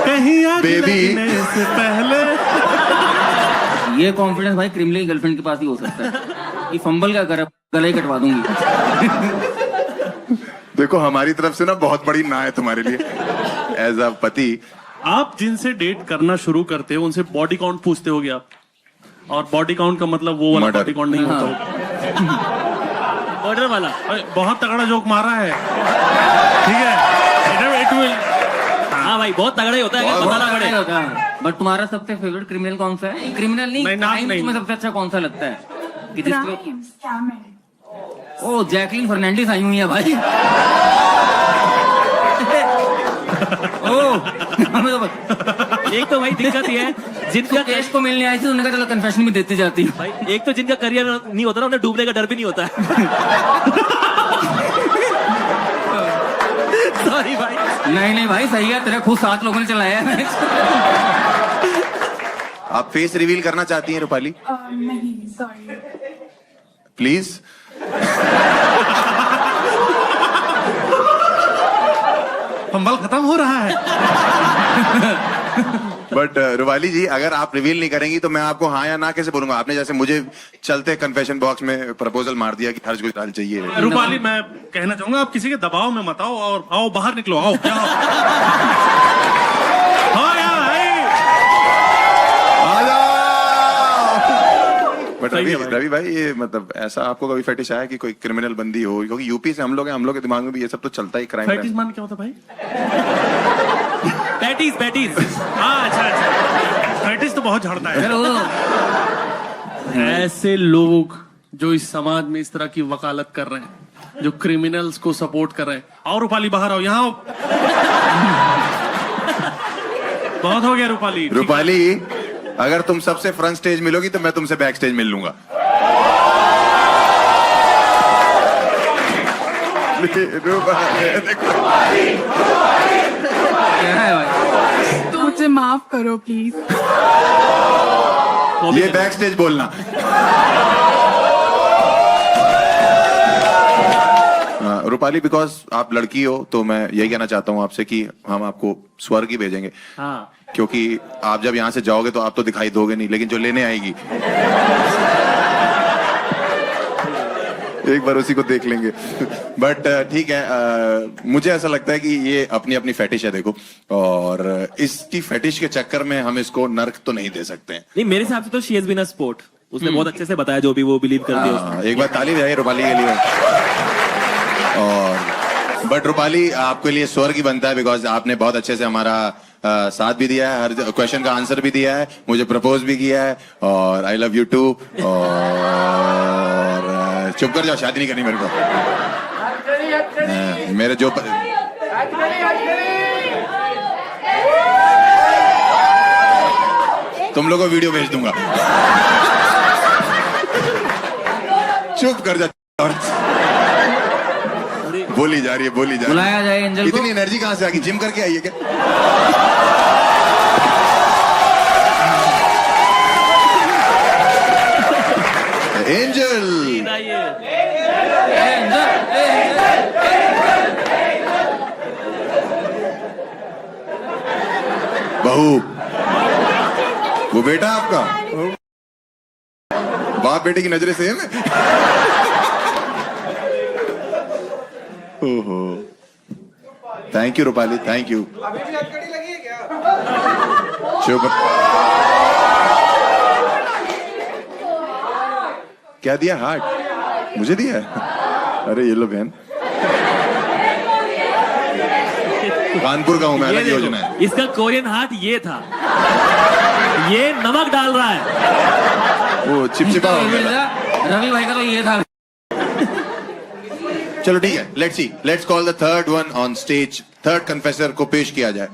कहीं आग बेबी। लगने से पहले। ये कॉन्फिडेंस भाई क्रिमिनल गर्लफ्रेंड के पास ही हो सकता है कि फंबल का कर, गला ही कटवा दूंगी। देखो हमारी तरफ से ना बहुत बड़ी ना है तुम्हारे लिए एज अ पति। आप जिनसे डेट करना शुरू करते हो उनसे बॉडी काउंट पूछते होगे आप, और बॉडी काउंट का मतलब वो वाला मर्डर। बॉडी काउंट नहीं होता। ऑर्डर वाला बहुत तगड़ा जोक मारा है, ठीक है? It will- हाँ भाई बहुत तगड़ा ही होता है, पता ना पड़े। होता है। बट तुम्हारा सबसे फेवरेट क्रिमिनल कौन सा है? क्रिमिनल नहीं, नाम crime नहीं। में सबसे अच्छा कौन सा लगता है? कि जिसको क्राइम, स्कैमिंग। ओ जैकलिन फर्नांडिस आई हुई है भाई। एक तो भाई दिक्कत ये है जिनका केस को मिलने आई थी, उन्होंने कहा चलो कन्फेशन भी देते जाती हूँ। भाई एक तो जिनका करियर नहीं होता ना, उन्हें डूबने का डर भी नहीं होता है। सॉरी भाई। नहीं भाई सही है, तेरे खुद 7 लोगों ने चलाया है। आप फेस रिवील करना चाहती हैं रूपाली? नहीं, सॉरी। प्लीज। फंबल खत्म हो रहा है। बट रूपाली जी, अगर आप रिवील नहीं करेंगी तो मैं आपको हाँ या ना कैसे बोलूंगा? आपने जैसे मुझे चलते कन्फेशन बॉक्स में प्रपोजल मार दिया कि हर्ष गुजराल चाहिए। रूपाली, मैं कहना चाहूंगा आप किसी के दबाव में मत आओ और आओ बाहर निकलो, आओ क्या हाँ यार बट रवि भाई, ये मतलब ऐसा आपको कभी फेटिश आया कि कोई क्रिमिनल बंदी हो? क्योंकि यूपी से हम लोग हैं, हम लोग के दिमाग में भी ये सब तो चलता ही क्राइम। पैटीज मान क्या होता भाई? पैटीज हाँ, अच्छा पैटीज तो बहुत झड़ता है। ऐसे लोग जो इस समाज में इस तरह की वकालत कर रहे हैं, जो क्रिमिनल्स को सपोर्ट कर रहे हैं, और रूपाली बाहर आओ, यहाँ आओ। बहुत हो गया रूपाली। रूपाली, अगर तुम सबसे फ्रंट स्टेज मिलोगी तो मैं तुमसे बैक स्टेज मिल लूंगा। तो मुझे माफ करो प्लीज। ये बैक स्टेज बोलना। रूपाली, बिकॉज आप लड़की हो तो मैं यही कहना चाहता हूँ आपसे कि हम आपको स्वर्ग ही भेजेंगे। हाँ, क्योंकि आप जब यहाँ से जाओगे तो आप तो दिखाई दोगे नहीं, लेकिन जो लेने आएगी एक बार उसी को देख लेंगे। बट ठीक है, मुझे ऐसा लगता है कि ये अपनी अपनी फेटिश है, देखो, और इसकी फेटिश के चक्कर में हम इसको नर्क तो नहीं दे सकते हैं। नहीं, मेरे हिसाब से तो she has been a sport. उसने बहुत अच्छे से बताया जो भी वो बिलीव करती है उसमें। एक बार ताली बजाइए रूपाली के लिए। और बट रूपाली, आपके लिए स्वर्ग ही बनता है, बिकॉज आपने बहुत अच्छे से हमारा साथ भी दिया है, हर क्वेश्चन का आंसर भी दिया है, मुझे प्रपोज भी किया है, और आई लव यू टू। और चुप कर जाओ, शादी नहीं करनी मेरे को। मेरे जो तुम लोगों को वीडियो भेज दूंगा। चुप कर जा। बोली जा रही है। बुलाया जाए एंजल को। इतनी एनर्जी कहाँ से आ गई? जिम करके आई है क्या? एंजल, बहू, वो बेटा आपका? बाप बेटे की नजरें सेम है। ओहो, thank you Rupali, thank you. अभी भी अटकड़ी लगी है क्या? चुप। क्या दिया? हार्ट मुझे दिया है? अरे ये लो बहन, कानपुर का हूं मैं, अलग योजना है। इसका कोरियन हार्ट ये था, ये नमक डाल रहा है। वो चिपचिपा हो गया। रवि भाई का तो ये था। चलो ठीक है, let's see, let's call the third one on stage. Third confessor को पेश किया जाए।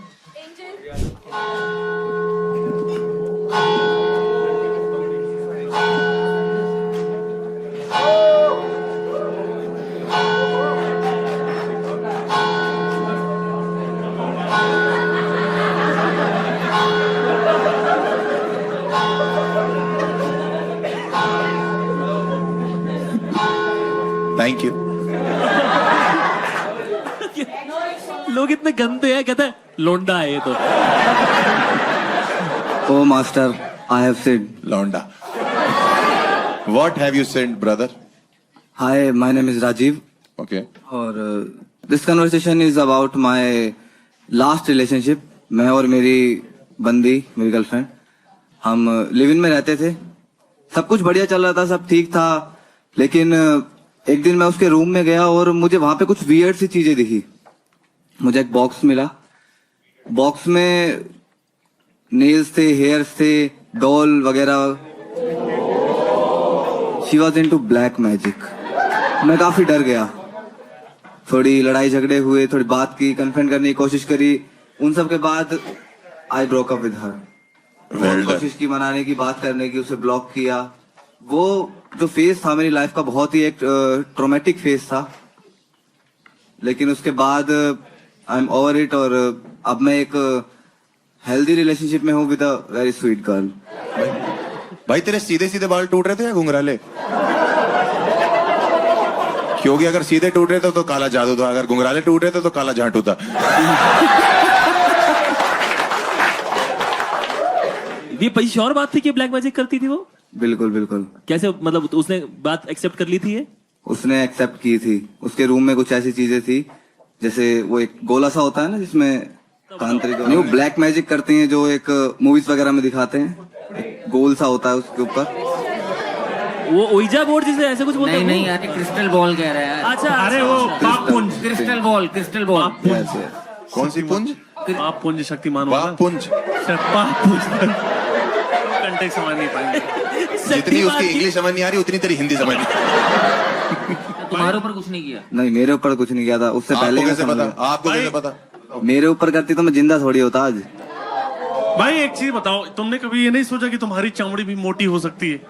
Thank you. लोग इतने गंदे हैं, कहते हैं लोंडा है ये तो। Oh, master, I have sinned. Londa. What have you sent, brother? Hi, my name is Rajiv. Okay. और this conversation is about my last relationship. मैं और मेरी बंदी, मेरी गर्लफ्रेंड, हम लिव इन में रहते थे। सब कुछ बढ़िया चल रहा था, सब ठीक था। लेकिन एक दिन मैं उसके रूम में गया और मुझे वहां पे कुछ वियर्ड सी चीजें दिखी। मुझे एक बॉक्स मिला। बॉक्स में नेल्स थे, हेयर्स थे, डॉल वगैरह। She was into black magic. मैं काफी डर गया। थोड़ी लड़ाई झगड़े हुए, थोड़ी बात की, कन्फ्रंट करने की कोशिश करी। उन सब के बाद I broke up with her. कोशिश की मनाने की, बात करने की, उसे ब्लॉक किया। वो जो फेज था मेरी लाइफ का, बहुत ही एक ट्रोमेटिक फेज था। लेकिन उसके बाद आई एम ओवर इट, और अब मैं एक हेल्दी रिलेशनशिप में हूँ with a very sweet girl. भाई तेरे सीधे सीधे बाल टूट रहे थे या घुंघराले? क्योंकि अगर सीधे टूट रहे थे तो काला जादू था, अगर घुंघराले टूट रहे थे तो काला झांटू था। ये पहली श्योर बात थी कि ब्लैक मैजिक करती थी वो? बिल्कुल बिल्कुल। कैसे, मतलब उसने बात एक्सेप्ट कर ली थी ये? उसने एक्सेप्ट की थी। उसके रूम में कुछ ऐसी चीजें थी, जैसे वो एक गोला सा होता है ना जिसमें तांत्रिक नहीं, वो ब्लैक मैजिक करती हैं जो एक मूवीज वगैरह में दिखाते हैं, एक गोल सा होता है उसके ऊपर। वो ओइजा बोर्ड जिसे ऐसे कुछ बोलते हैं? नहीं यार, क्रिस्टल बॉल कह रहा है। अच्छा, अरे वो पाप पुंज, crystal ball, crystal ball. Yes, yes। कौन सी पुंज? पाप पुंज शक्तिमान वाह होगा। पुंज। पाप पुंज कंटेक्स्ट समझ नहीं पाएंगे। जितनी उसकी इंग्लिश समझ नहीं आ रही उतनी तेरी हिंदी समझ नहीं। तुम्हारे ऊपर कुछ नहीं किया? नहीं, मेरे ऊपर कुछ नहीं किया था। उससे पहले आपको कैसे मैं पता? समझा। आपको कैसे पता? मेरे ऊपर करती तो मैं जिंदा थोड़ी होता आज। भाई एक चीज बताओ, तुमने कभी ये नहीं सोचा कि तुम्हारी चमड़ी भी मोटी हो सकती है?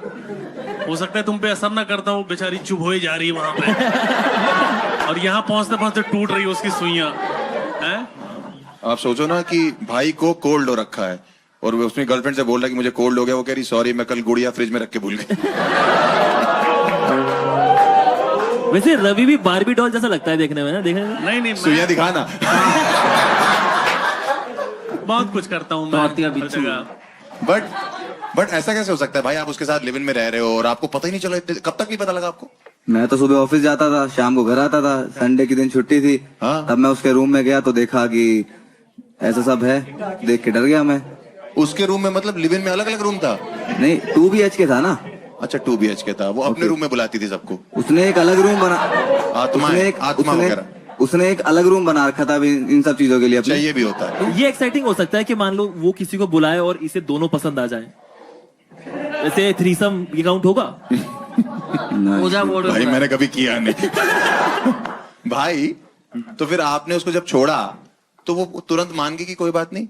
हो सकता है तुम पे असर ना करता हो, बेचारी चुभ हो जा रही है वहां पे और यहाँ पहुंचते पहुंचते टूट रही है उसकी सुइयां हैं। आप सोचो ना कि भाई को कोल्ड हो रखा है और वो उसने गर्लफ्रेंड से बोल रहा है कि मुझे कोल्ड हो गया, वो कह रही सॉरी मैं कल गुड़िया फ्रिज में रख के भूल गई। वैसे रवि भी बारबी डॉल जैसा लगता है देखने में ना, देखने में। नहीं नहीं, सुइयां दिखाना। बहुत कुछ करता हूँ मैं हर जगह। बट ऐसा कैसे हो सकता है भाई? आप उसके साथ लिव इन में रह रहे हो और आपको पता ही नहीं चला? कब तक नहीं पता लगा आपको? मैं तो सुबह ऑफिस जाता था, शाम को घर आता था, संडे के दिन छुट्टी थी। हाँ। तब मैं उसके रूम में गया तो देखा कि ऐसा सब है, देख के डर गया मैं। उसके रूम में मतलब लिव इन में अलग अलग रूम था? नहीं, 2 BHK था ना। अच्छा 2 BHK था। वो अपने रूम में बुलाती थी सबको? उसने एक अलग रूम बना, आत्मा वगैरह उसने एक अलग रूम बना रखा था इन सब चीजों के लिए। अच्छा ये भी होता है। ये एक्साइटिंग हो सकता है कि मान लो वो किसी को बुलाए और इसे दोनों पसंद आ जाए, जैसे थ्रीसम ये काउंट होगा? ओझा बोर्ड भाई मैंने कभी किया नहीं। भाई तो फिर आपने उसको जब छोड़ा तो वो तुरंत मान गई कि कोई बात नहीं?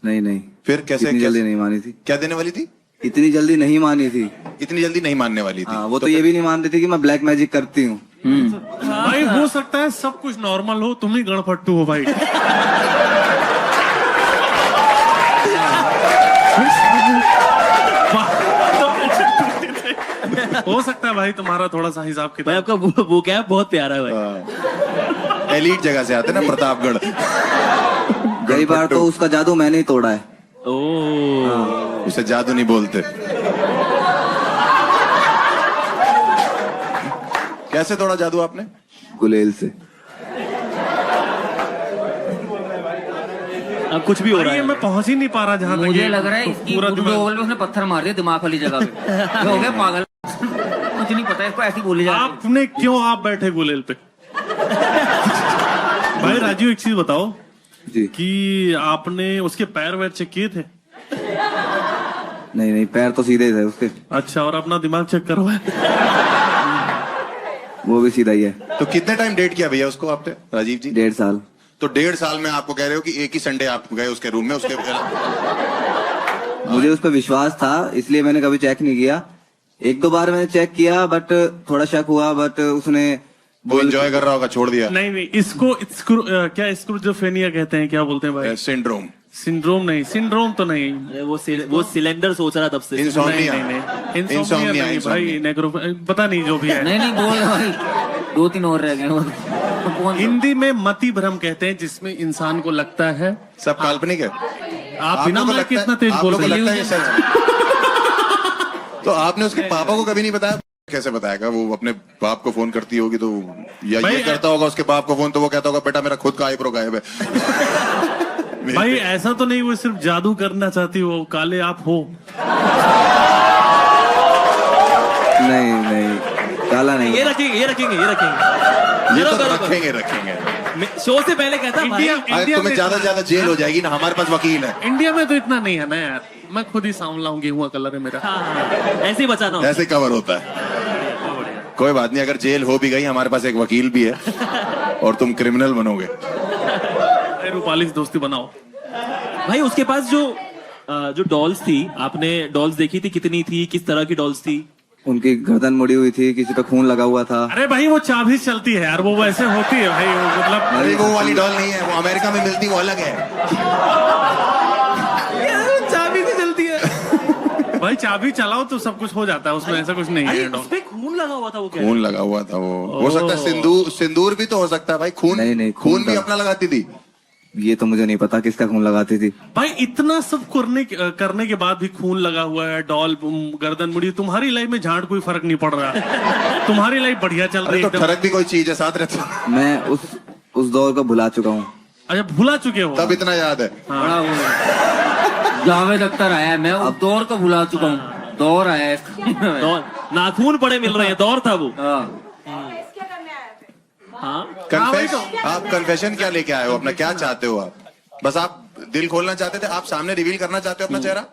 नहीं, फिर कैसे? इतनी जल्दी नहीं मानी थी। क्या देने वाली थी? इतनी जल्दी नहीं मानी थी। इतनी जल्दी नहीं मानने वाली थी? हाँ, वो तो ये भी नहीं मानती थी कि मैं ब्लैक मैजिक करती हूँ। भाई हो सकता है सब कुछ नॉर्मल हो, तुम ही गणपट्टू हो भाई। हो सकता है भाई तुम्हारा थोड़ा सा हिसाब भाई किताब। आपका वो क्या बहुत प्यारा है भाई। एलीट जगह से आते ना, प्रतापगढ़। कई बार तो उसका जादू मैंने ही तोड़ा है। ओह, उसे जादू नहीं बोलते। कैसे तोड़ा जादू आपने? गुलेल से। अब कुछ भी हो रहा भाई, है। मैं पहुंच ही नहीं पा रहा जहां तक मुझे ये लग रहा है इसकी पूरा गुड दिमाग। ओवल में उसने पत्थर मार दिया दिमाग वाली जगह पे। ये हो गया पागल। कुछ नहीं पता इसको, ऐसी बोली जाती है। आपने क्यों आप बैठे गुलेल पे? भाई राजू एक चीज बताओ जी। कि आपने उसके पैर वैर चेक किए थे? नहीं, पैर तो सीधे थे उसके। अच्छा, और अपना दिमाग चेक करवाए? वो भी सीधा ही है। तो कितने टाइम डेट किया भैया उसको आपने, राजीव जी? 1.5 साल। तो 1.5 साल में आपको कह रहे हो कि एक ही संडे आप गए उसके रूम में? उसके मुझे उस पर विश्वास था, इसलिए मैंने कभी चेक नहीं किया। 1-2 बार मैंने चेक किया, बट थोड़ा शक हुआ, बट उसने वो एंजॉय कर रहा होगा, छोड़ दिया। नहीं नहीं, इसको क्या स्क्रूजोफेनिया कहते हैं, क्या बोलते हैं भाई? सिंड्रोम। सिंड्रोम नहीं, सिंड्रोम तो नहीं। वो सिलेंडर सोच रहा तब से। इंसोम्निया। नहीं, इंसोम्निया नहीं भाई, नेक्रो पता नहीं जो भी है। नहीं बोल भाई, 2-3 और रह गए। हिंदी में मति भ्रम कहते हैं, जिसमें इंसान को लगता है सब काल्पनिक है। आप बिना माइक के इतना तेज बोल रहे लगता हैं। है ये सच? तो आपने उसके पापा को कभी नहीं बताया? कैसे बताएगा? वो अपने बाप को फोन करती होगी तो, या ये करता होगा उसके बाप को फोन, तो वो कहता होगा बेटा मेरा खुद का आईब्रो गायब है। भाई ऐसा तो नहीं वो सिर्फ जादू करना चाहती हो, काले आप हो? नहीं, काला नहीं। ये रखेंगे। ये तो रखेंगे। शो से पहले कहता इंडिया तुम्हें ज्यादा से ज्यादा जेल हो जाएगी ना, हमारे पास वकील है। इंडिया में तो इतना नहीं है ना यार, मैं खुद ही सांवला हूँ, गेहुआ कलर है मेरा। ऐसे ही बचाना। ऐसे कवर होता है। कोई बात नहीं, अगर जेल हो भी गई हमारे पास एक वकील भी है और तुम क्रिमिनल बनोगे। रूपाली से दोस्ती बनाओ। भाई उसके पास जो डॉल्स थी, आपने डॉल्स देखी थी? कितनी थी, किस तरह की डॉल्स थी? उनकी गर्दन मुड़ी हुई थी, किसी पे खून लगा हुआ था। अरे भाई वो चाबी चलती है यार, वो वैसे होती है भाई, मतलब। अरे वो वाली डॉल नहीं है, वो अमेरिका में मिलती, वो अलग है। चाबी से चलती है भाई, चाबी चलाओ तो सब कुछ हो जाता है उसमें, ऐसा कुछ नहीं है। उसपे खून लगा हुआ था। वो क्या खून लगा हुआ था वो। हो सकता है सिंदूर भी तो हो सकता है भाई। खून नहीं, खून भी अपना लगाती थी। ये तो मुझे नहीं पता किसका खून लगाती थी। भाई इतना सब करने के बाद भी खून लगा हुआ है, डॉल गर्दन मुड़ी, तुम्हारी लाइफ में झाड़ कोई फर्क नहीं पड़ रहा। तुम्हारी लाइफ बढ़िया चल रही है। तो फर्क भी कोई चीज है, साथ रहते हो। मैं उस दौर को भुला चुका हूँ। अच्छा भुला चुके हो? तब इतना याद है। बड़ा वो जावेद अख्तर आया है, मैं उस दौर को भुला चुका हूँ। दौर आया है। दौर नाखून पड़े मिल रहे हैं, दौर था वो। हाँ आप कन्फेशन क्या लेके आए हो अपना, क्या चाहते हो आप? बस आप दिल खोलना चाहते थे, आप सामने रिवील करना चाहते हो अपना चेहरा?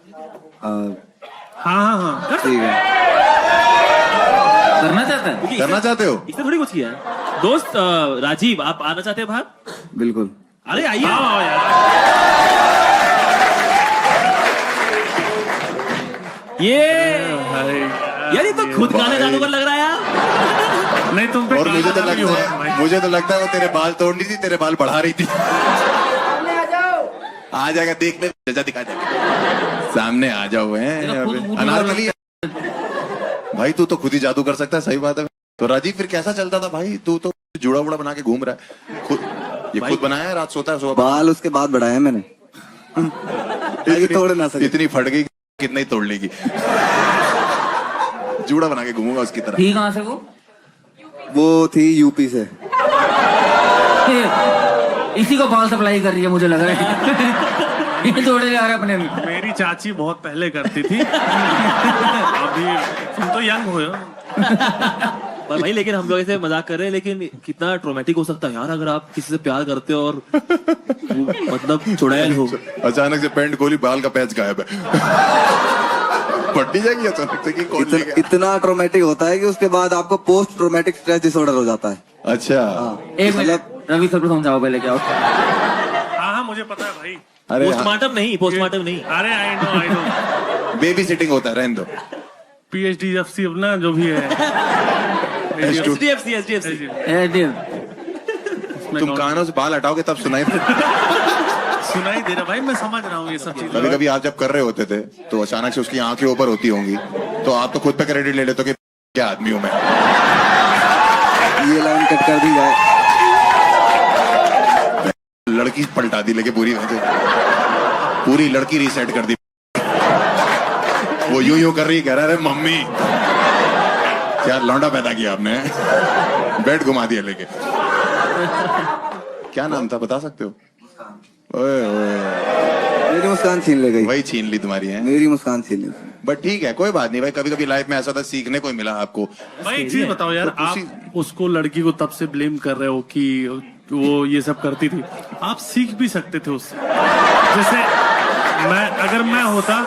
हाँ ठीक है। करना चाहते हो? इसने थोड़ी कुछ किया है। दोस्त राजीव, आप आना चाहते हैं बाहर? बिल्कुल। अरे आइए। ये यार ये तो खुद गाने गाने पर लग रहा है यार। नहीं तुम पे और मुझे तो लगता है वो तेरे बाल तोड़नी थी, तेरे बाल बढ़ा रही थी। आ जाएगा देखने, जजा दिखा जाएगा। सामने आ जाओ अनारकली। भाई तू तो खुद ही जादू कर सकता है, सही बात है। तो राजीव फिर कैसा चलता था भाई? तू तो जुड़ा उड़ा बना के घूम रहा है, खुद बनाया है, रात सोता है सुबह। बाल उसके बाद बढ़ाए मैंने। तोड़ ना सके। इतनी फट गई कितना ही तोड़ लेगी। जूड़ा बना के घूमूंगा उसकी तरह। ठीक, कहाँ से वो थी यूपी से। इसी को बाल सप्लाई कर रही है मुझे लग रहा है। ये जोड़े जा रहे अपने में। मेरी चाची बहुत पहले करती थी। अभी तुम तो यंग हो। पर भाई लेकिन हम लोग ऐसे मजाक कर रहे हैं, लेकिन कितना ट्रोमेटिक हो सकता है यार अगर आप किसी से प्यार करते हो और मतलब चुड़ैल हो, अचानक से पैंट खोली, बाल का पैच गायब है। पट्टी जाएगी अचानक से कि कौन ले गया? इतना ट्रोमेटिक होता है कि उसके बाद आपको पोस्ट ट्रोमेटिक स्ट्रेस डिसऑर्डर हो जाता है। अच्छा। एक मिनट रवि सर को समझाओ पहले क्या होता है। हाँ मुझे पता है भाई। अरे पोस्टमार्टम नहीं। अरे आई नो। बेबी सिटिंग होता है, रहने दो। PhD FC अपना जो भी है। SDFC। तुम कानों से बाल हटाओगे तब सुनाई दे रहा भाई, मैं समझ रहा हूँ ये सब चीजें। कभी कभी आप जब कर रहे होते थे तो अचानक से उसकी आंखें ऊपर होती होंगी, तो आप तो खुद पे क्रेडिट ले लेते हो कि क्या आदमी हूं मैं। ये लाइन कट कर दी जाए। लड़की पलटा दी लेके पूरी लड़की रीसेट कर दी। वो यूं कर रही, कह रहा है मम्मी क्या लौंडा पैदा किया आपने। बेड घुमा दिया लेके। क्या नाम था बता सकते हो? ओए मेरी मुस्कान छीन ले गई। वही छीन ली तुम्हारी है। मेरी मुस्कान छीन ली। बट ठीक है, कोई बात नहीं भाई। कभी कभी लाइफ में ऐसा था, सीखने को मिला आपको। भाई एक चीज बताओ यार, आप उसको लड़की को तब से ब्लेम कर रहे हो कि वो ये सब करती थी, आप सीख भी सकते थे उससे। जैसे अगर मैं होता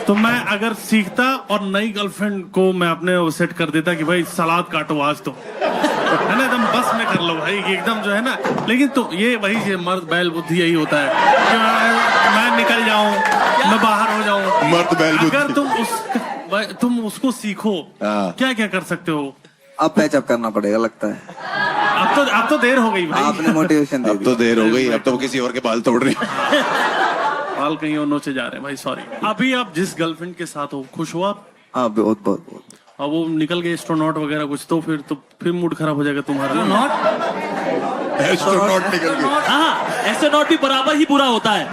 तो मैं अगर सीखता और नई गर्लफ्रेंड को मैं अपने सेट कर देता कि भाई सलाद काटो आज तो, है ना, एकदम बस में कर लो भाई एकदम जो है ना। लेकिन तो ये वही मर्द बैल बुद्धि यही होता है कि मैं निकल जाऊं, मैं बाहर हो जाऊं। मर्द बैल बुद्धि। अगर तुम उसको सीखो, क्या क्या कर सकते हो? अब पैचअप करना पड़ेगा लगता है। अब तो देर हो गई भाई। आपने मोटिवेशन दे दी। अब तो देर हो गई, अब तो वो किसी और के बाल तोड़ रही। बाल कहीं और नोचे जा रहे हैं भाई, सॉरी। अभी आप जिस गर्लफ्रेंड के साथ हो खुश हो आप? हाँ बहुत। अब वो निकल गए एस्ट्रोनॉट वगैरह कुछ, तो फिर मूड खराब हो जाएगा तुम्हारा। एस्ट्रोनॉट निकल गए। हाँ एस्ट्रोनॉट भी बराबर ही बुरा होता है।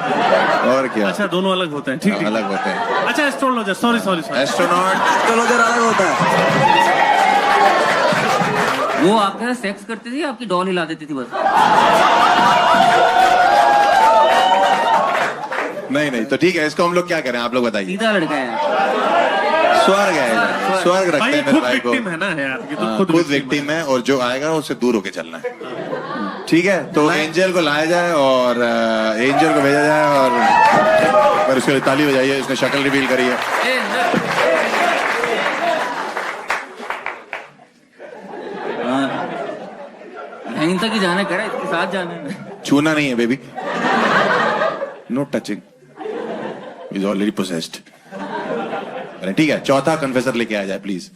और क्या? अच्छा दोनों अलग होते हैं, ठीक है अलग होते हैं। अच्छा एस्ट्रोलॉजर, सॉरी एस्ट्रोलॉजर अलग होता है। वो आपके साथ सेक्स करती थी, आपकी डॉल हिला देती थी बस? नहीं तो ठीक है, इसको हम लोग क्या करें, आप लोग बताइए। सीधा लड़का है, स्वर्ग है, स्वर्ग रखते हैं मेरे भाई को। है ना यार, ये तो खुद विक्टिम है और जो आएगा उससे दूर होके चलना है। ठीक है, तो एंजल को लाया जाए और एंजल को भेजा जाए और फिर उसके लिए ताली बजाइए। इसने शक्ल रिवील करी है। यहीं तक ही जाने करा, इसके साथ जाने। छूना नहीं है baby, no touching, is already possessed. ठीक है, चौथा कन्फेसर लेके आ जाए please.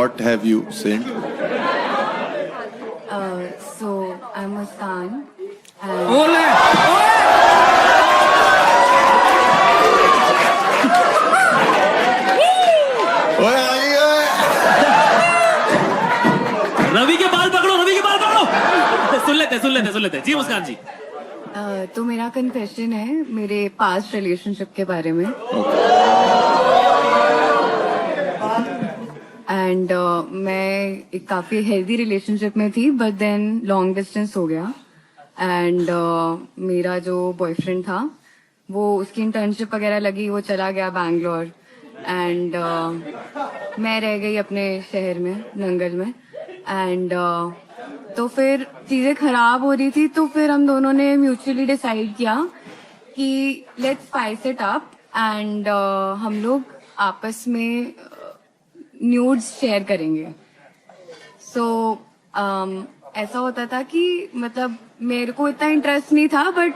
What have you sent? So I'm Muskan. ओले ओए आई ओए। रवि के बाल पकड़ो, रवि के बाल पकड़ो। सुन लेते जी मुस्कान जी। तो मेरा कन्फेशन है मेरे पास्ट रिलेशनशिप के बारे में। एंड मैं एक काफी हेल्दी रिलेशनशिप में थी, बट देन लॉन्ग डिस्टेंस हो गया। एंड मेरा जो बॉयफ्रेंड था वो उसकी इंटर्नशिप वगैरह लगी, वो चला गया बैंगलोर। एंड मैं रह गई अपने शहर में, नंगल में। एंड तो फिर चीजें खराब हो रही थी, तो फिर हम दोनों ने म्यूचुअली डिसाइड किया कि let's spice it up and हम लोग आपस में न्यूड्स शेयर करेंगे। सो ऐसा होता था कि मतलब मेरे को इतना इंटरेस्ट नहीं था, बट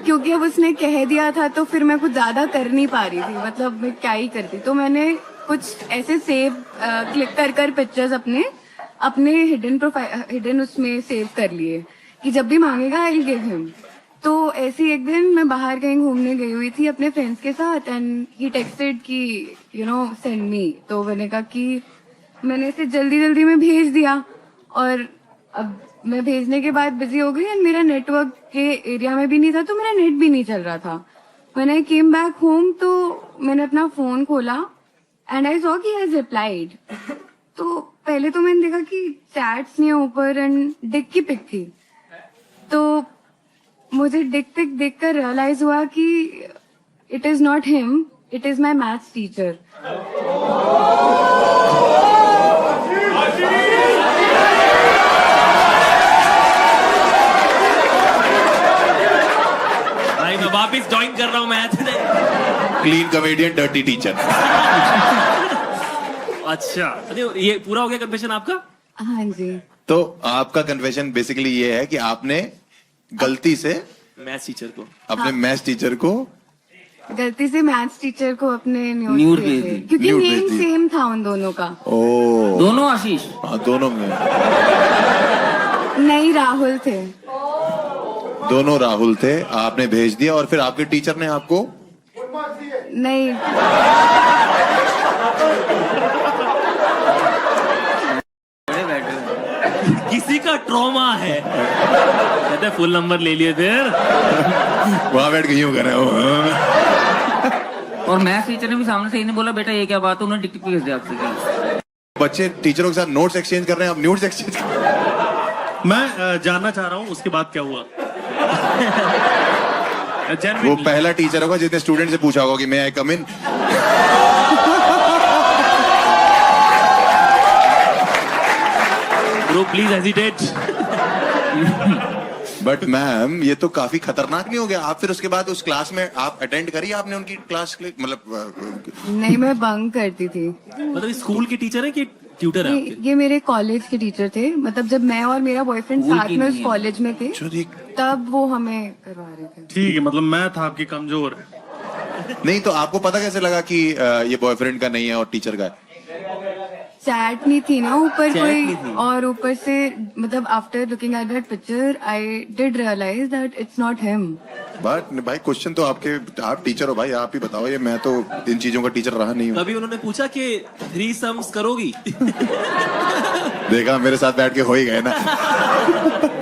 क्योंकि अब उसने कह दिया था तो फिर मैं कुछ ज्यादा कर नहीं पा रही थी, मतलब मैं क्या ही करती। तो मैंने कुछ ऐसे सेव क्लिक कर पिक्चर्स अपने हिडन उसमें सेव कर लिए कि जब भी मांगेगा आई विल गिव हिम। तो ऐसे एक दिन मैं बाहर कहीं घूमने गई हुई थी अपने फ्रेंड्स के साथ, एंड ही टेक्स्टेड कि यू नो सेंड मी। तो मैंने कहा कि मैंने इसे जल्दी में भेज दिया, और अब मैं भेजने के बाद बिजी हो गई एंड मेरा नेटवर्क के एरिया में भी नहीं था, तो मेरा नेट भी नहीं चल रहा था। When I came back home तो मैंने अपना फोन खोला एंड आई सॉ कि हैज रिप्लाइड। तो पहले तो मैंने देखा कि चैट्स नहीं है ऊपर एंड डिक की पिक थी। तो मुझे डिक पिक देखकर रियलाइज हुआ कि it is not him, it is my maths teacher. भाई मैं वापिस ज्वाइन कर रहा हूँ math. Clean comedian, dirty teacher. अच्छा, अरे ये पूरा हो गया कन्फेशन आपका? हाँ जी। तो आपका कन्फेशन बेसिकली ये है कि आपने गलती से मैथ्स टीचर को, अपने मैथ्स टीचर को गलती से मैथ्स टीचर को अपने न्यूड न्यूड भेज भेजे, दी। क्योंकि न्यूड नेम भेज दी। सेम था उन दोनों का। ओ दोनों आशीष हाँ दोनों में नहीं, राहुल थे। दोनों राहुल थे। आपने भेज दिया और फिर आपके टीचर ने आपको नहीं, किसी का ट्रॉमा है, कहते फुल नंबर ले लिए फिर। वहां बैठ के यूं कर रहे हो। और मैथ्स टीचर ने भी सामने से ही नहीं बोला बेटा ये क्या बात है, उन्होंने टिक भेज दिया आपसे। बच्चे टीचरों के साथ नोट्स एक्सचेंज कर रहे हैं, आप न्यूड्स एक्सचेंज कर रहे हैं। मैं जानना चाह रहा हूँ उसके बाद क्या हुआ। वो पहला टीचर होगा जिसने स्टूडेंट से पूछा होगा कि मैं I come in. Bro please hesitate. But ma'am ये तो काफी खतरनाक नहीं हो गया? आप फिर उसके बाद उस क्लास में आप अटेंड करी आपने उनकी क्लास के लिए? मतलब नहीं, मैं बंक करती थी। मतलब स्कूल के टीचर है कि ट्यूटर है आपके? ये मेरे कॉलेज के टीचर थे, मतलब जब मैं और मेरा बॉयफ्रेंड स्कूल साथ की में उस नहीं है। कॉलेज में थे तब वो हमें करवा रहे थे। ठीक है, मतलब मैथ आपकी कमजोर है। नहीं तो आपको पता कैसे लगा कि ये बॉयफ्रेंड का नहीं है और टीचर का है? चैट नहीं थी ना ऊपर Chat कोई, नहीं थी। और ऊपर से मतलब after looking at that picture I did realise that it's not him. But भाई क्वेश्चन तो आपके, आप टीचर हो भाई, आप ही बताओ। ये मैं तो इन चीजों का टीचर रहा नहीं हूँ। कभी उन्होंने पूछा कि 3 सम्स करोगी? देखा मेरे साथ बैठ के हो ही गए ना।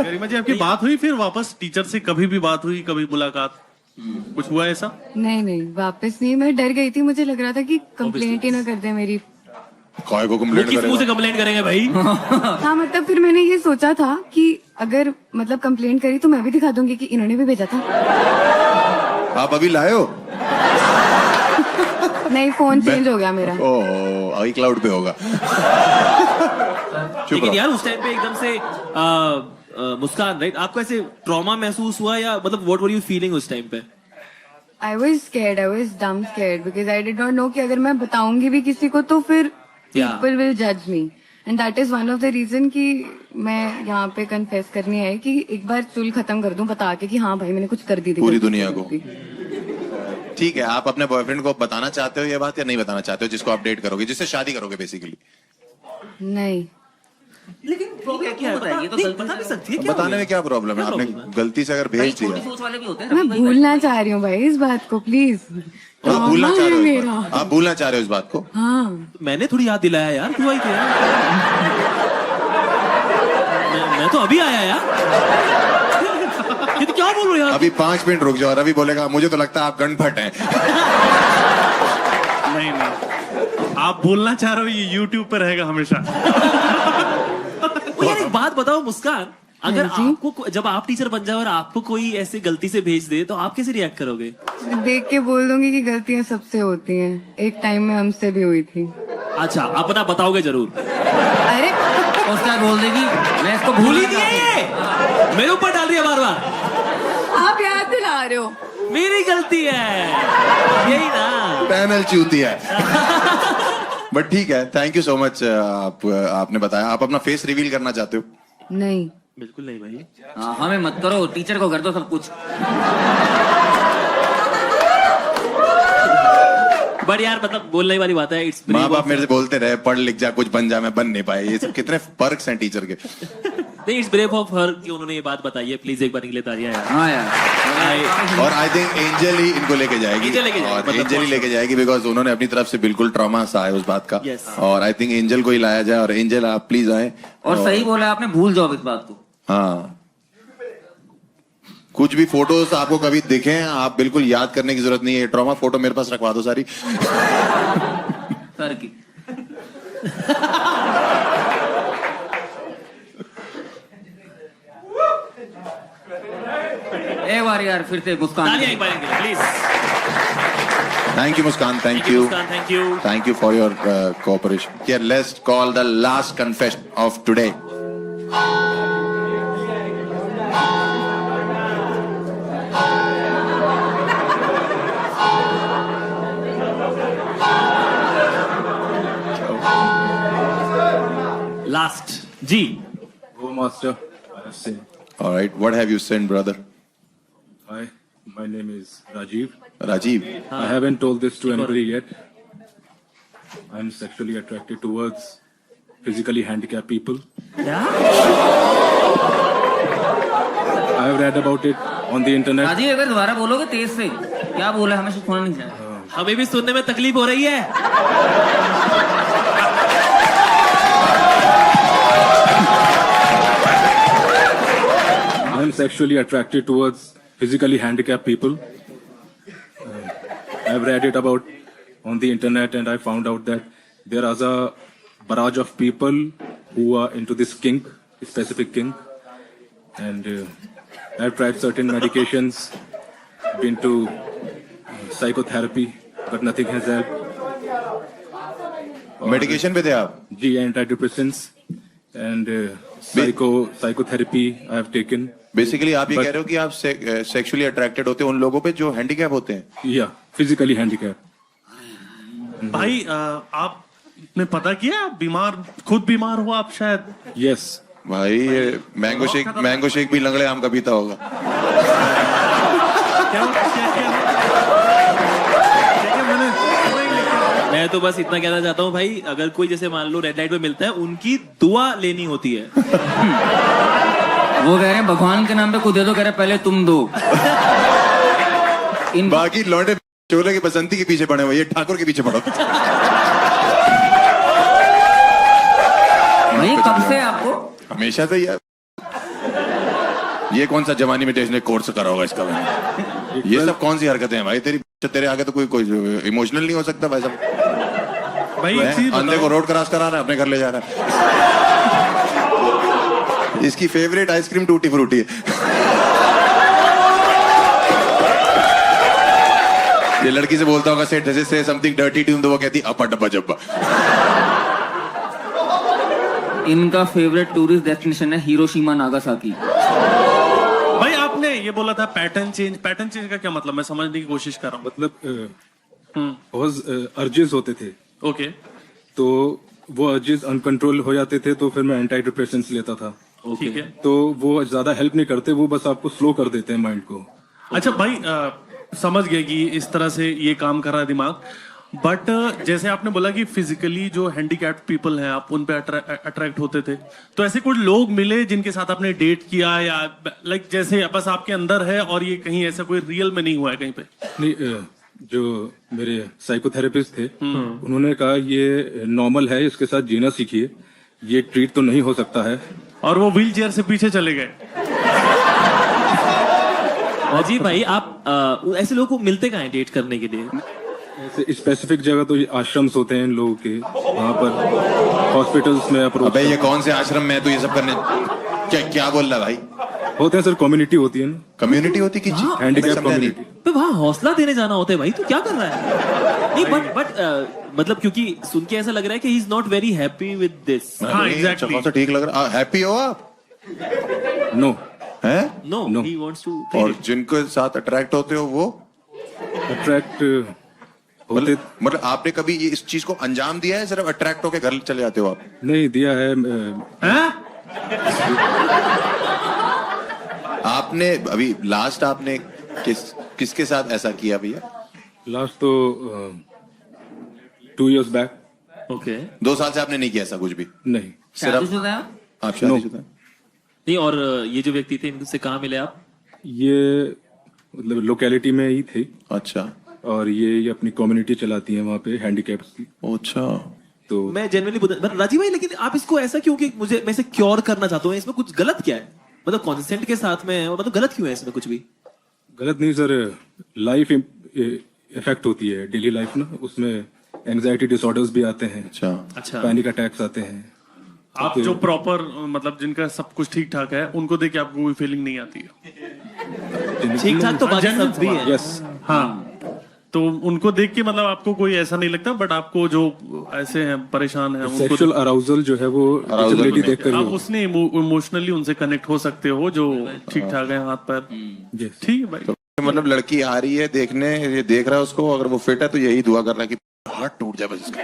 गरिमा जी आपकी बात हुई फिर वापस टीचर से? कभी भी बात हुई, कभी मुलाकात, कुछ हुआ ऐसा? नहीं, वापस नहीं। मैं डर गई थी, मुझे लग रहा था कि कंप्लेंट ही ना कर दे मेरी। कौन को वो कंप्लेंट किस मुंह से करेगा? कंप्लेंट करेंगे भाई? हाँ, मतलब फिर मैंने ये सोचा था कि अगर मतलब कंप्लेंट करी तो मैं भी दिखा दूंगी कि इन्होंने भी भेजा था। आप अभी लाए हो? नहीं, फोन चेंज हो गया मेरा। ओह आई क्लाउड पे होगा। चुप लेकिन रहो। यार उस टाइम पे एकदम से मुस्कान, राइट, आपको ऐसे ट्रॉमा महसूस हुआ या मतलब व्हाट वर यू फीलिंग उस टाइम पे? I was scared, I was dumb scared because I did not know कि अगर मैं बताऊंगी भी किसी को तो फिर Yeah. people will judge me, and that is one of the reason कि मैं यहाँ पे confess करने आई कि एक बार चुल खत्म कर दूं बता के कि हाँ भाई मैंने कुछ कर दी थी पूरी दुनिया को। ठीक है, आप अपने बॉयफ्रेंड को बताना चाहते हो ये बात या नहीं बताना चाहते हो, जिसको आप डेट करोगे, जिससे शादी करोगे बेसिकली? नहीं। लेकिन प्रॉब्लम क्या है? बताइए तो नहीं, गलती बता से- नहीं सकती है क्या बताने में क्या प्रॉब्लम है? आपने गलती से अगर कई भेज छोटी दिया, सोच वाले भी होते हैं मैं रवि भाई। भूलना चाह रही हूँ भाई इस बात को, प्लीज। आप भूलना चाह रहे हो इस मेरा। बात? आप भूलना चाह रहे हो इस बात को? हाँ, मैंने थोड़ी याद दिलाया यार, तू आई थी यार। मैं तो अभी आया यार। ये तो क्या बोल रहे हो यार? अभी 5 मिनट रुक जाओ, रवि बोलेगा मुझे तो लगता है आप गणफट हैं। नहीं नहीं, आप बोलना चाह रहे हो, ये यूट्यूब पे रहेगा हमेशा। यार एक बात बताओ मुस्कान, अगर आपको जब आप टीचर बन जाओ और आपको कोई ऐसी गलती से भेज दे तो आप कैसे रिएक्ट करोगे? देख के बोल दूंगी कि गलतियां सबसे होती हैं, एक टाइम में हमसे भी हुई थी। अच्छा, अपना बताओगे जरूर। अरे उसका बोल देगी मैं इसको भूल भूल ही ही दिया ये, मेरे ऊपर डाल रही है बार बार। आप याद दिला रहे हो। मेरी गलती है यही ना। पैनल चूती है। बट ठीक है, थैंक यू सो मच। आपने बताया। आप अपना फेस रिवील करना चाहते हो? नहीं, बिल्कुल नहीं भाई। हाँ, हमें मत करो, टीचर को कर दो सब कुछ। बट यार मतलब बोलने वाली बात है, इट्स माँ बाप मेरे से बोलते रहे पढ़ लिख जा, कुछ बन जा, मैं बन नहीं पाए। ये सब कितने पर्क्स हैं टीचर के। नहीं, इट्स ब्रेव ऑफ हर कि उन्होंने ये बात बताई है। प्लीज एक बार के लिए तालियां यार। हाँ यार, और आई थिंक एंजल ही इनको लेके जाएगी। एंजल लेके जाएगी, और मतलब एंजल ही लेके जाएगी, बिकॉज उन्होंने अपनी तरफ से बिल्कुल ट्रॉमा सा है उस बात का। Yes. और आई थिंक एंजल को ही लाया जाए। और एंजल आप प्लीज आए। और सही बोला आपने, भूल जाओ इस बात को। हाँ, कुछ भी फोटोज आपको कभी दिखे, आप बिल्कुल याद करने की जरूरत नहीं है। ट्रॉमा फोटो मेरे पास रखवा दो सारी। सर की एक बार यार फिर से मुस्कान। तालियां एक बार के लिए please. Thank you Muskan, thank you, Muskan, thank you. Thank you for your cooperation. Here, let's call the last confession of today. Last जी। Oh, Master, I have sinned. All right, what have you sinned, brother? My name is Rajiv. Rajiv. I haven't told this to anybody yet. I'm sexually attracted towards physically handicapped people. क्या? I have read about it on the internet. Rajiv एक बार दोबारा बोलोगे तेज से? क्या बोला, हमें सुनना नहीं चाहिए। हमें भी सुनने में तकलीफ हो रही है। I'm sexually attracted towards physically handicapped people. I've read it about on the internet, and I found out that there is a barrage of people who are into this kink, specific kink, and I've tried certain medications, been to psychotherapy, but nothing has helped. Medication पे थे आप? G antidepressants and psychotherapy I have taken. Basically आप ये कह रहे हो कि आप सेक्सुअली अट्रैक्टेड होते हैं उन लोगों पे जो हैंडीकैप होते हैं? Yeah, physically handicapped. भाई आपने पता किया, आप खुद बीमार हो आप शायद? Yes. भाई ये मैंगो शेक भी लंगड़े आम का पीता होगा। मैं तो बस इतना कहना चाहता हूँ भाई, अगर कोई जैसे मान लो रेड लाइट पे मिलता है, उनकी दुआ लेनी होती है। वो कह रहे हैं भगवान के नाम पे खुद दे दो, कह रहे हैं पहले तुम दो। इन बाकी लौंडे चोले की बसंती के पीछे पड़े हुए, ये ठाकुर के पीछे पड़ो। भाई कब से आपको? हमेशा से यार। ये कौन सा जवानी मेडिटेशन कोर्स करा होगा इसका? ये सब कौन सी हरकतें हैं भाई तेरी? तेरे आगे तो कोई इमोशनल नहीं हो सकता भाई साहब। भाई एक चीज अंधे को रोड क्रॉस करा रहा है, अपने घर ले जा रहा है। इसकी फेवरेट आइसक्रीम टूटी फ्रूटी है। ये लड़की से बोलता होगा से समथिंग डर्टी टू हिम, तो वो कहती अपा डब्बा जब्बा। इनका फेवरेट टूरिस्ट डेस्टिनेशन है हिरोशिमा नागासाकी। भाई आपने ये बोला था पैटर्न चेंज का क्या मतलब? मैं समझने की कोशिश कर रहा हूँ। मतलब बहुत अर्जेस होते थे। ओके, तो वो अर्जेस अनकंट्रोल हो जाते थे, तो फिर मैं एंटी डिप्रेसेंट्स लेता था। ठीक है। तो वो ज्यादा हेल्प नहीं करते, वो बस आपको स्लो कर देते हैं माइंड को। अच्छा भाई समझ गए कि इस तरह से ये काम कर रहा है दिमाग। बट जैसे आपने बोला कि फिजिकली जो हैंडीकैप्ड पीपल हैं आप उन पे अट्रैक्ट होते थे, तो ऐसे कुछ लोग मिले जिनके साथ आपने डेट किया या लाइक जैसे बस आपके अंदर है और ये कहीं ऐसा कोई रियल में नहीं हुआ है कहीं पे? नहीं, जो मेरे साइकोथेरेपिस्ट थे उन्होंने कहा ये नॉर्मल है, इसके साथ जीना सीखिए, ये ट्रीट तो नहीं हो सकता है। और वो व्हील चेयर से पीछे चले गए। अजीब भाई, आप ऐसे लोगों को मिलते कहाँ हैं डेट करने के लिए? ऐसे स्पेसिफिक जगह तो ये आश्रम्स होते हैं इन लोगों के, वहाँ पर हॉस्पिटल्स में अप्रोच। अबे ये कौन से आश्रम में है तू ये सब करने? क्या बोल रहा है भाई? होते हैं सर, कम्युनिटी होती है ना। कम्युनिटी होती कि हैंडीकैप कम्युनिटी। तो वहाँ हौसला देने जाना होता है भाई, तू क्या कर रहा है? नहीं बट मतलब क्योंकि सुन के ऐसा लग रहा है कि he is not very happy with this. हाँ एग्जैक्टली, तो ठीक लग रहा। हैप्पी हो आप? नो हैं? No, he wants to. और जिनको साथ अट्रैक्ट होते हो वो अट्रैक्ट होते? मतलब आपने कभी ये इस चीज को अंजाम दिया है, सिर्फ अट्रैक्ट होके घर चले जाते हो आप? नहीं दिया है। आपने अभी लास्ट आपने किसके साथ ऐसा किया भैया? लास्ट तो 2 years बैक। ओके, 2 साल से आपने नहीं किया ऐसा कुछ भी? नहीं। शादीशुदा है? आप शादीशुदा? नहीं, और ये जो व्यक्ति थे इनसे कहाँ मिले आप? ये मतलब लोकेलिटी में ही थे। अच्छा। और ये अपनी कम्युनिटी चलाती है वहाँ पे हैंडीकैप्स की। अच्छा। तो मैं जनरली राजीव भाई, लेकिन आप इसको ऐसा क्यों कि मुझे मैं इसे क्योर करना चाहता हूँ, इसमें कुछ गलत क्या है? मतलब कॉन्सेंट के साथ में है, मतलब गलत क्यों है इसमें कुछ भी? गलत नहीं सर, लाइफ इफेक्ट होती है, डेली लाइफ ना, उसमें एंजाइटी डिसऑर्डर्स भी आते हैं। अच्छा, पैनिक अटैक्स आते हैं। आप जो प्रॉपर मतलब जिनका सब कुछ ठीक ठाक है उनको देख के आपको कोई फीलिंग नहीं आती है? ठीक ठाक तो बाकी सब भी है। यस। हाँ, तो उनको देख के मतलब आपको कोई ऐसा नहीं लगता, बट आपको जो ऐसे हैं परेशान हैं उनको सेक्सुअल अराउजल जो है वो डिसेबिलिटी देखकर आप उसने इमोशनली उनसे कनेक्ट हो सकते हो जो ठीक ठाक है हाथ पैर। ठीक है भाई। मतलब लड़की आ रही है देखने, ये देख रहा है उसको, अगर वो फिट है तो यही दुआ कर रहा है कि हाथ टूट जाए बस इसका।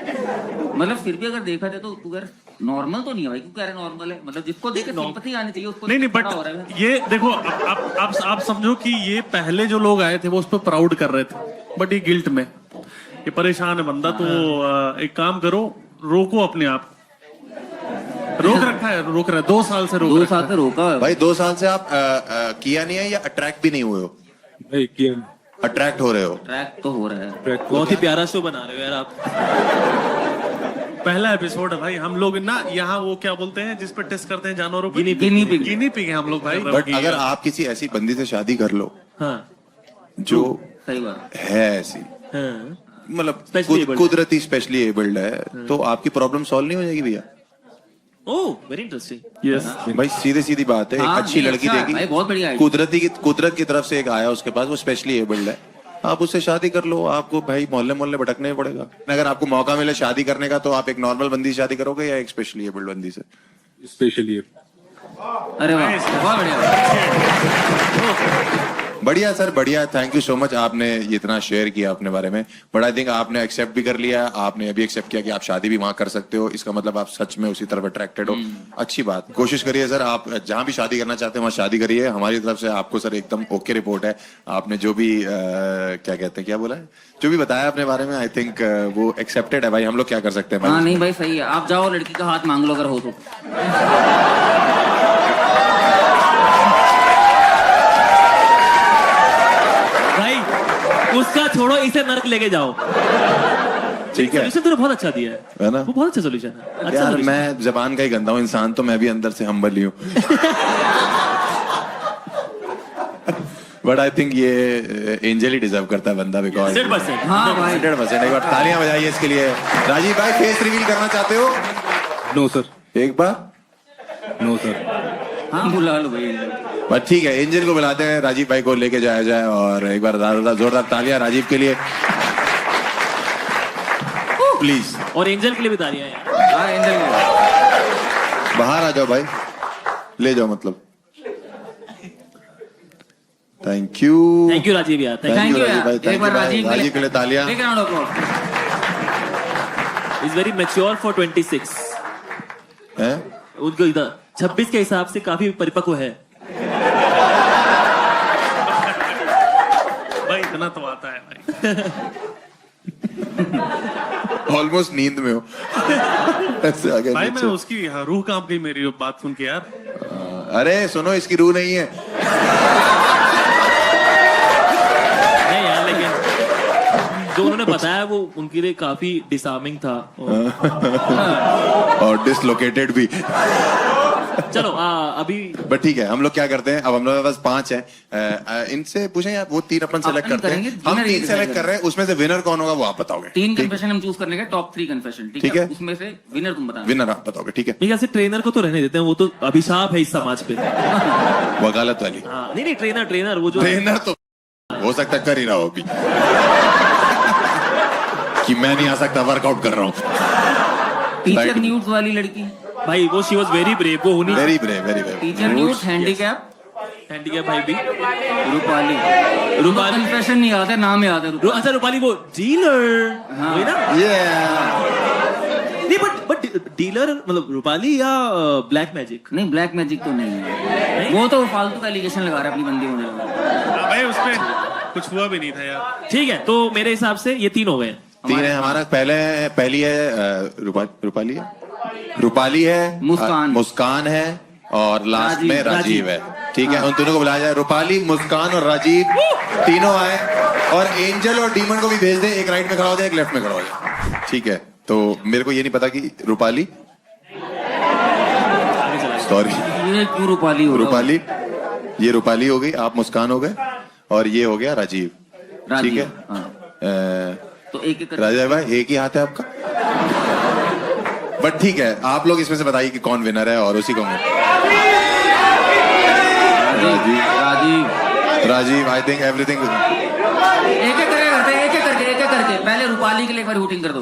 मतलब फिर भी अगर देखा जाए तो तू यार नॉर्मल तो नहीं है भाई, क्यों कह रहे नॉर्मल है? मतलब जिसको देख के सिंपैथी आनी चाहिए उसको। नहीं, बट ये देखो आप समझो कि ये पहले जो लोग आए थे वो उस पर प्राउड कर रहे थे, बट ये गिल्ट में, ये परेशान है बंदा, तो एक काम करो, रोको अपने आप। रोक रखा है, रोक रहा है 2 साल से, 2 साल से रोका है भाई। 2 साल से आप किया नहीं है या अट्रैक्ट भी नहीं हुए हो? नहीं किया। अट्रैक्ट हो रहे हो? ट्रैक तो हो रहा है। बहुत ही प्यारा शो बना रहे हो यार आप। पहला एपिसोड है भाई, हम लोग ना यहाँ वो क्या बोलते हैं जिस पे टेस्ट करते हैं जानवरों पे, गिनी पिग है हम लोग भाई। बट अगर आप किसी ऐसी बंदी से शादी कर लो हाँ, जो सही बात है ऐसी, हाँ। मतलब कुदरती स्पेशली एबल्ड है, तो आपकी प्रॉब्लम सॉल्व नहीं हो जाएगी भैया? ओह, वेरी इंटरेस्टिंग। यस भाई, सीधी बात है। एक अच्छी लड़की भाई, बहुत बढ़िया देखी, कुदरत की तरफ से एक आया उसके पास, वो स्पेशली एबल्ड है, आप उससे शादी कर लो। आपको भाई मोहल्ले भटकने ही पड़ेगा। अगर आपको मौका मिले शादी करने का, तो आप एक नॉर्मल बंदी से शादी करोगे या एक स्पेशली एबल्ड बंदी से? स्पेशली। अरे वाह, बहुत बढ़िया। बढ़िया सर, बढ़िया। थैंक यू सो मच, आपने ये इतना शेयर किया अपने बारे में। बट आई थिंक आपने एक्सेप्ट भी कर लिया, आपने अभी एक्सेप्ट किया कि आप शादी भी वहां कर सकते हो। इसका मतलब आप सच में उसी तरफ अट्रैक्टेड हो। अच्छी बात। कोशिश करिए सर, आप जहां भी शादी करना चाहते हैं वहां शादी करिए। हमारी तरफ से आपको सर एकदम ओके रिपोर्ट है। आपने जो भी क्या कहते हैं, क्या बोला है, जो भी बताया अपने बारे में, आई थिंक वो एक्सेप्टेड है भाई। हम लोग क्या कर सकते हैं? हाँ नहीं भाई, सही है। आप जाओ लड़की का हाथ मांग लो अगर हो तो। उसका छोड़ो, इसे नर्क लेके जाओ। ठीक है, सोल्यूशन तो बहुत अच्छा दिया है ना? वो बहुत अच्छा सोल्यूशन है। अच्छा यार, मैं जबान का ही गंदा हूँ इंसान, तो मैं भी अंदर से हम्बल ही हूँ। बट आई थिंक ये एंजल ही डिजर्व करता है बंदा, बिकॉज 100%। हाँ भाई, 100%। एक बार तालियां बजाइए इसके लिए। राजीव भाई, फेस रिवील करना चाहते हो? No sir. एक बार? No sir. हाँ बुला लो भाई। बस ठीक है, एंजल को बुलाते हैं, राजीव भाई को लेके जाया जाए। और एक बार जोरदार तालियां राजीव के लिए प्लीज। और एंजल के लिए भी तालियां हैं। हाँ, एंजल बाहर आ जाओ भाई, ले जाओ मतलब। थैंक यू राजीव यार, थैंक यू राजीव भाई। एक बार राजीव के लिए तालियां। इज वेरी मैच्योर फॉर 26 हैं? उनको इधर 26 के हिसाब से काफी परिपक्व है भाई। इतना तो आता है भाई। ऑलमोस्ट नींद में हो। ऐसे आ गया भाई मैं नीचे। उसकी रूह कांप गई मेरी बात सुन के यार। अरे सुनो, इसकी रूह नहीं है। नहीं यार, लेकिन जो उन्होंने बताया वो उनके लिए काफी डिसार्मिंग था। और डिसलोकेटेड भी। चलो अभी बट ठीक है, हम लोग क्या करते हैं अब, हम लोग के पास 5 है, इनसे पूछें यार, वो 3 अपन सेलेक्ट करते हैं, हम 3 सेलेक्ट कर रहे हैं, उसमें से विनर कौन होगा वो आप बताओगे। 3 कन्फेशन हम चूज करने के, टॉप 3 कन्फेशन, ठीक है? उसमें से विनर तुम बताना। विनर आप बताओगे, ठीक है? मेरे ख्याल से ट्रेनर को तो रहने देते हैं, वो तो अभिशाप है इस समाज पे। वकालत वाली। हाँ नहीं, ट्रेनर वो जो ट्रेनर तो हो सकता है कर ही रहा हो अभी, कि मैं नहीं आ सकता, वर्कआउट कर रहा हूँ। टीचर न्यूज वाली लड़की भाई, वो शी वाज वेरी ब्रेव, वो होनी। Very brave, very brave. Teacher news, handicap भाई भी। रूपाली कन्फेशन नहीं याद है, नाम याद है। अच्छा रूपाली वो डीलर, हाँ। वही ना? नहीं बट डीलर मतलब रूपाली या ब्लैक मैजिक? नहीं, ब्लैक मैजिक तो नहीं है, वो तो फालतू का एलिगेशन लगा रहा है अपनी बंदी होने। भाई उसमें कुछ हुआ भी नहीं था यार। ठीक है, तो मेरे हिसाब से ये 3 हो गए। 3 है हमारा। पहली है रूपाली है, मुस्कान है, और लास्ट में राजीव है। ठीक है, उन तीनों को बुलाया जाए। रूपाली, मुस्कान और राजीव तीनों आए, और एंजल और डीमन को भी भेज दे, एक राइट में खड़ा हो जाए, एक लेफ्ट में खड़ा हो जाए। ठीक है, तो मेरे को ये नहीं पता कि रूपाली, सॉरी ये क्यों रूपाली हो? रूपाली, ये रूपाली हो गई, आप मुस्कान हो गए, और ये हो गया राजीव। ठीक है, तो एक राजा भाई एक ही हाथ है आपका, बट ठीक है, आप लोग इसमें से बताइए कि कौन विनर है, और उसी को राजीव। आई थिंक एवरीथिंग एक करके पहले रूपाली के लिए एक बार वोटिंग कर दो।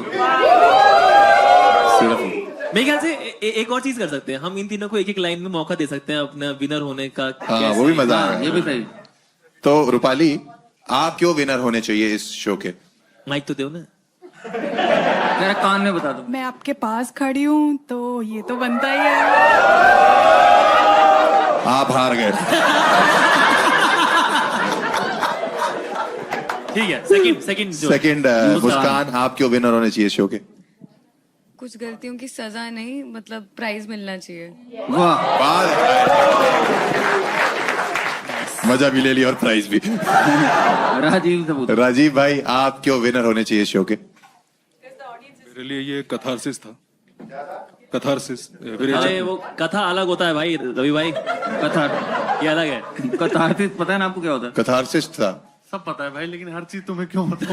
मेरे ख्याल से एक और चीज कर सकते हैं, हम इन तीनों को एक लाइन में मौका दे सकते हैं अपना विनर होने का। हाँ, वो भी मजा आएगा। ये भी सही। तो रूपाली, आप क्यों विनर होने चाहिए इस शो के? माइक तो दो ना, मेरा कान में बता दो। मैं आपके पास खड़ी हूँ तो ये तो बनता ही है। आप हार गए। ठीक है, सेकंड मुस्कान, आप क्यों विनर होने चाहिए शो के? कुछ गलतियों की सजा नहीं, मतलब प्राइज मिलना चाहिए। वाह, मजा भी ले लिया और प्राइज भी। राजीव से पूछो। राजीव भाई, आप क्यों विनर होने चाहिए शो के? मेरे लिए ये कथारसिस था। कथारसिस। अरे वो कथा अलग होता है भाई, रवि भाई, कथा ये अलग है। कथारसिस पता है ना आपको क्या होता है? कथारसिस था, सब पता है भाई, लेकिन हर चीज तुम्हें क्यों पता?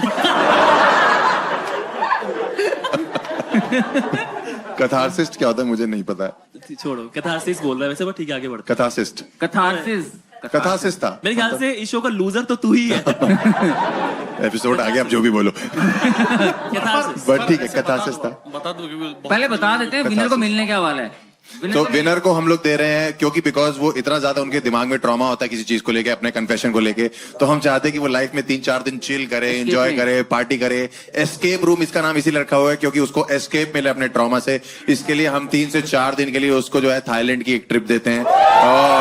कथारसिस्ट क्या होता है मुझे नहीं पता है। छोड़ो, कथारसिस बोल रहा है वैसे, बट ठीक है, आगे बढ़ते। कथारसिस्ट, कथारसिस था। मेरे ख्याल से इस शो का लूजर तो तू ही है। एपिसोड आ गया, अब जो भी बोलो। बट ठीक है, कथारसिस था। बता दो, पहले बता देते हैं विनर को मिलने क्या वाला है। तो विनर को हम लोग दे रहे हैं क्योंकि बिकॉज वो इतना ज्यादा उनके दिमाग में ट्रॉमा होता है किसी चीज को लेके, अपने कन्फेशन को लेके, तो हम चाहते हैं कि वो लाइफ में 3-4 दिन चिल करे, एंजॉय करे, पार्टी करे। एस्केप रूम इसका नाम इसीलिए रखा हुआ है क्योंकि उसको एस्केप मिले अपने ट्रॉमा से। इसके लिए हम 3 से 4 दिन के लिए उसको जो है थाईलैंड की एक ट्रिप देते हैं। और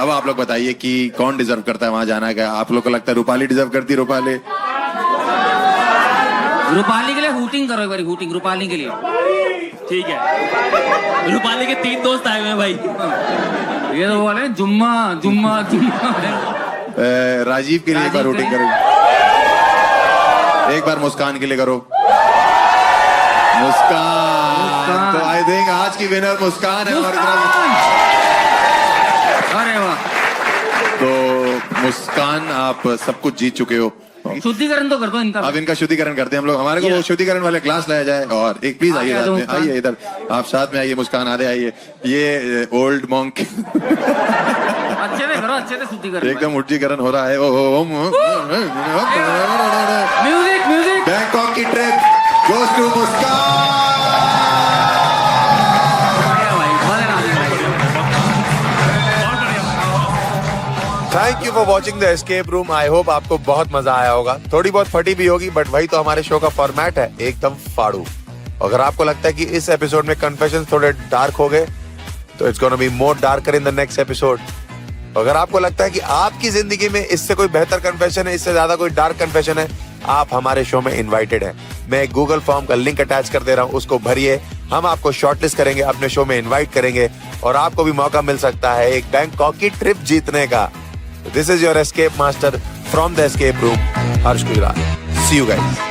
अब आप लोग बताइए कि कौन डिजर्व करता है वहां जाना का? आप लोग को लगता है रूपाली डिजर्व करती? रूपाली के लिए हूटिंग करो एक बार, हूटिंग रूपाली के लिए। ठीक है, रूपाली के 3 दोस्त आए हुए हैं भाई। ये तो बोले जुम्मा। राजीव के लिए एक बार वोटिंग करो, एक बार मुस्कान के लिए करो। मुस्कान। तो आई थिंक आज की विनर मुस्कान है हमारी तरफ। अरे वाह, तो मुस्कान, आप सब कुछ जीत चुके हो। शुद्धिकरण तो कर दो इनका। अब इनका शुद्धिकरण करते हैं हम लोग। हमारे को वो शुद्धिकरण वाले क्लास लाया जाए। और एक प्लीज आइए साथ में, आइए इधर, आप साथ में आइए। मुस्कान आधे आइए। ये ओल्ड मॉन्क अच्छे से करो, अच्छे से शुद्धिकरण। एकदम शुद्धिकरण हो रहा है। म्यूजिक। बैंकॉक की trip goes to Muskan. Thank you for watching the escape room. I hope आपको बहुत मजा आया होगा। थोड़ी बहुत फटी भी होगी, बट वही तो हमारे शो का फॉर्मेट है, एकदम फाड़ू। अगर आपको लगता है कि इस एपिसोड में कन्फेशंस थोड़े डार्क हो गए, तो it's gonna be more darker in the next episode. अगर आपको लगता है कि आपकी जिंदगी में इससे कोई बेहतर कन्फेशन है, इससे ज्यादा कोई डार्क कन्फेशन है, आप हमारे शो में इनवाइटेड हैं। मैं गूगल फॉर्म का लिंक अटैच कर दे रहा हूं, उसको भरिए। हम आपको शॉर्टलिस्ट करेंगे, अपने शो में इनवाइट करेंगे और आपको भी मौका मिल सकता है एक बैंकॉक की ट्रिप जीतने का। This is your escape master from the escape room, Harsh Gujral. See you guys.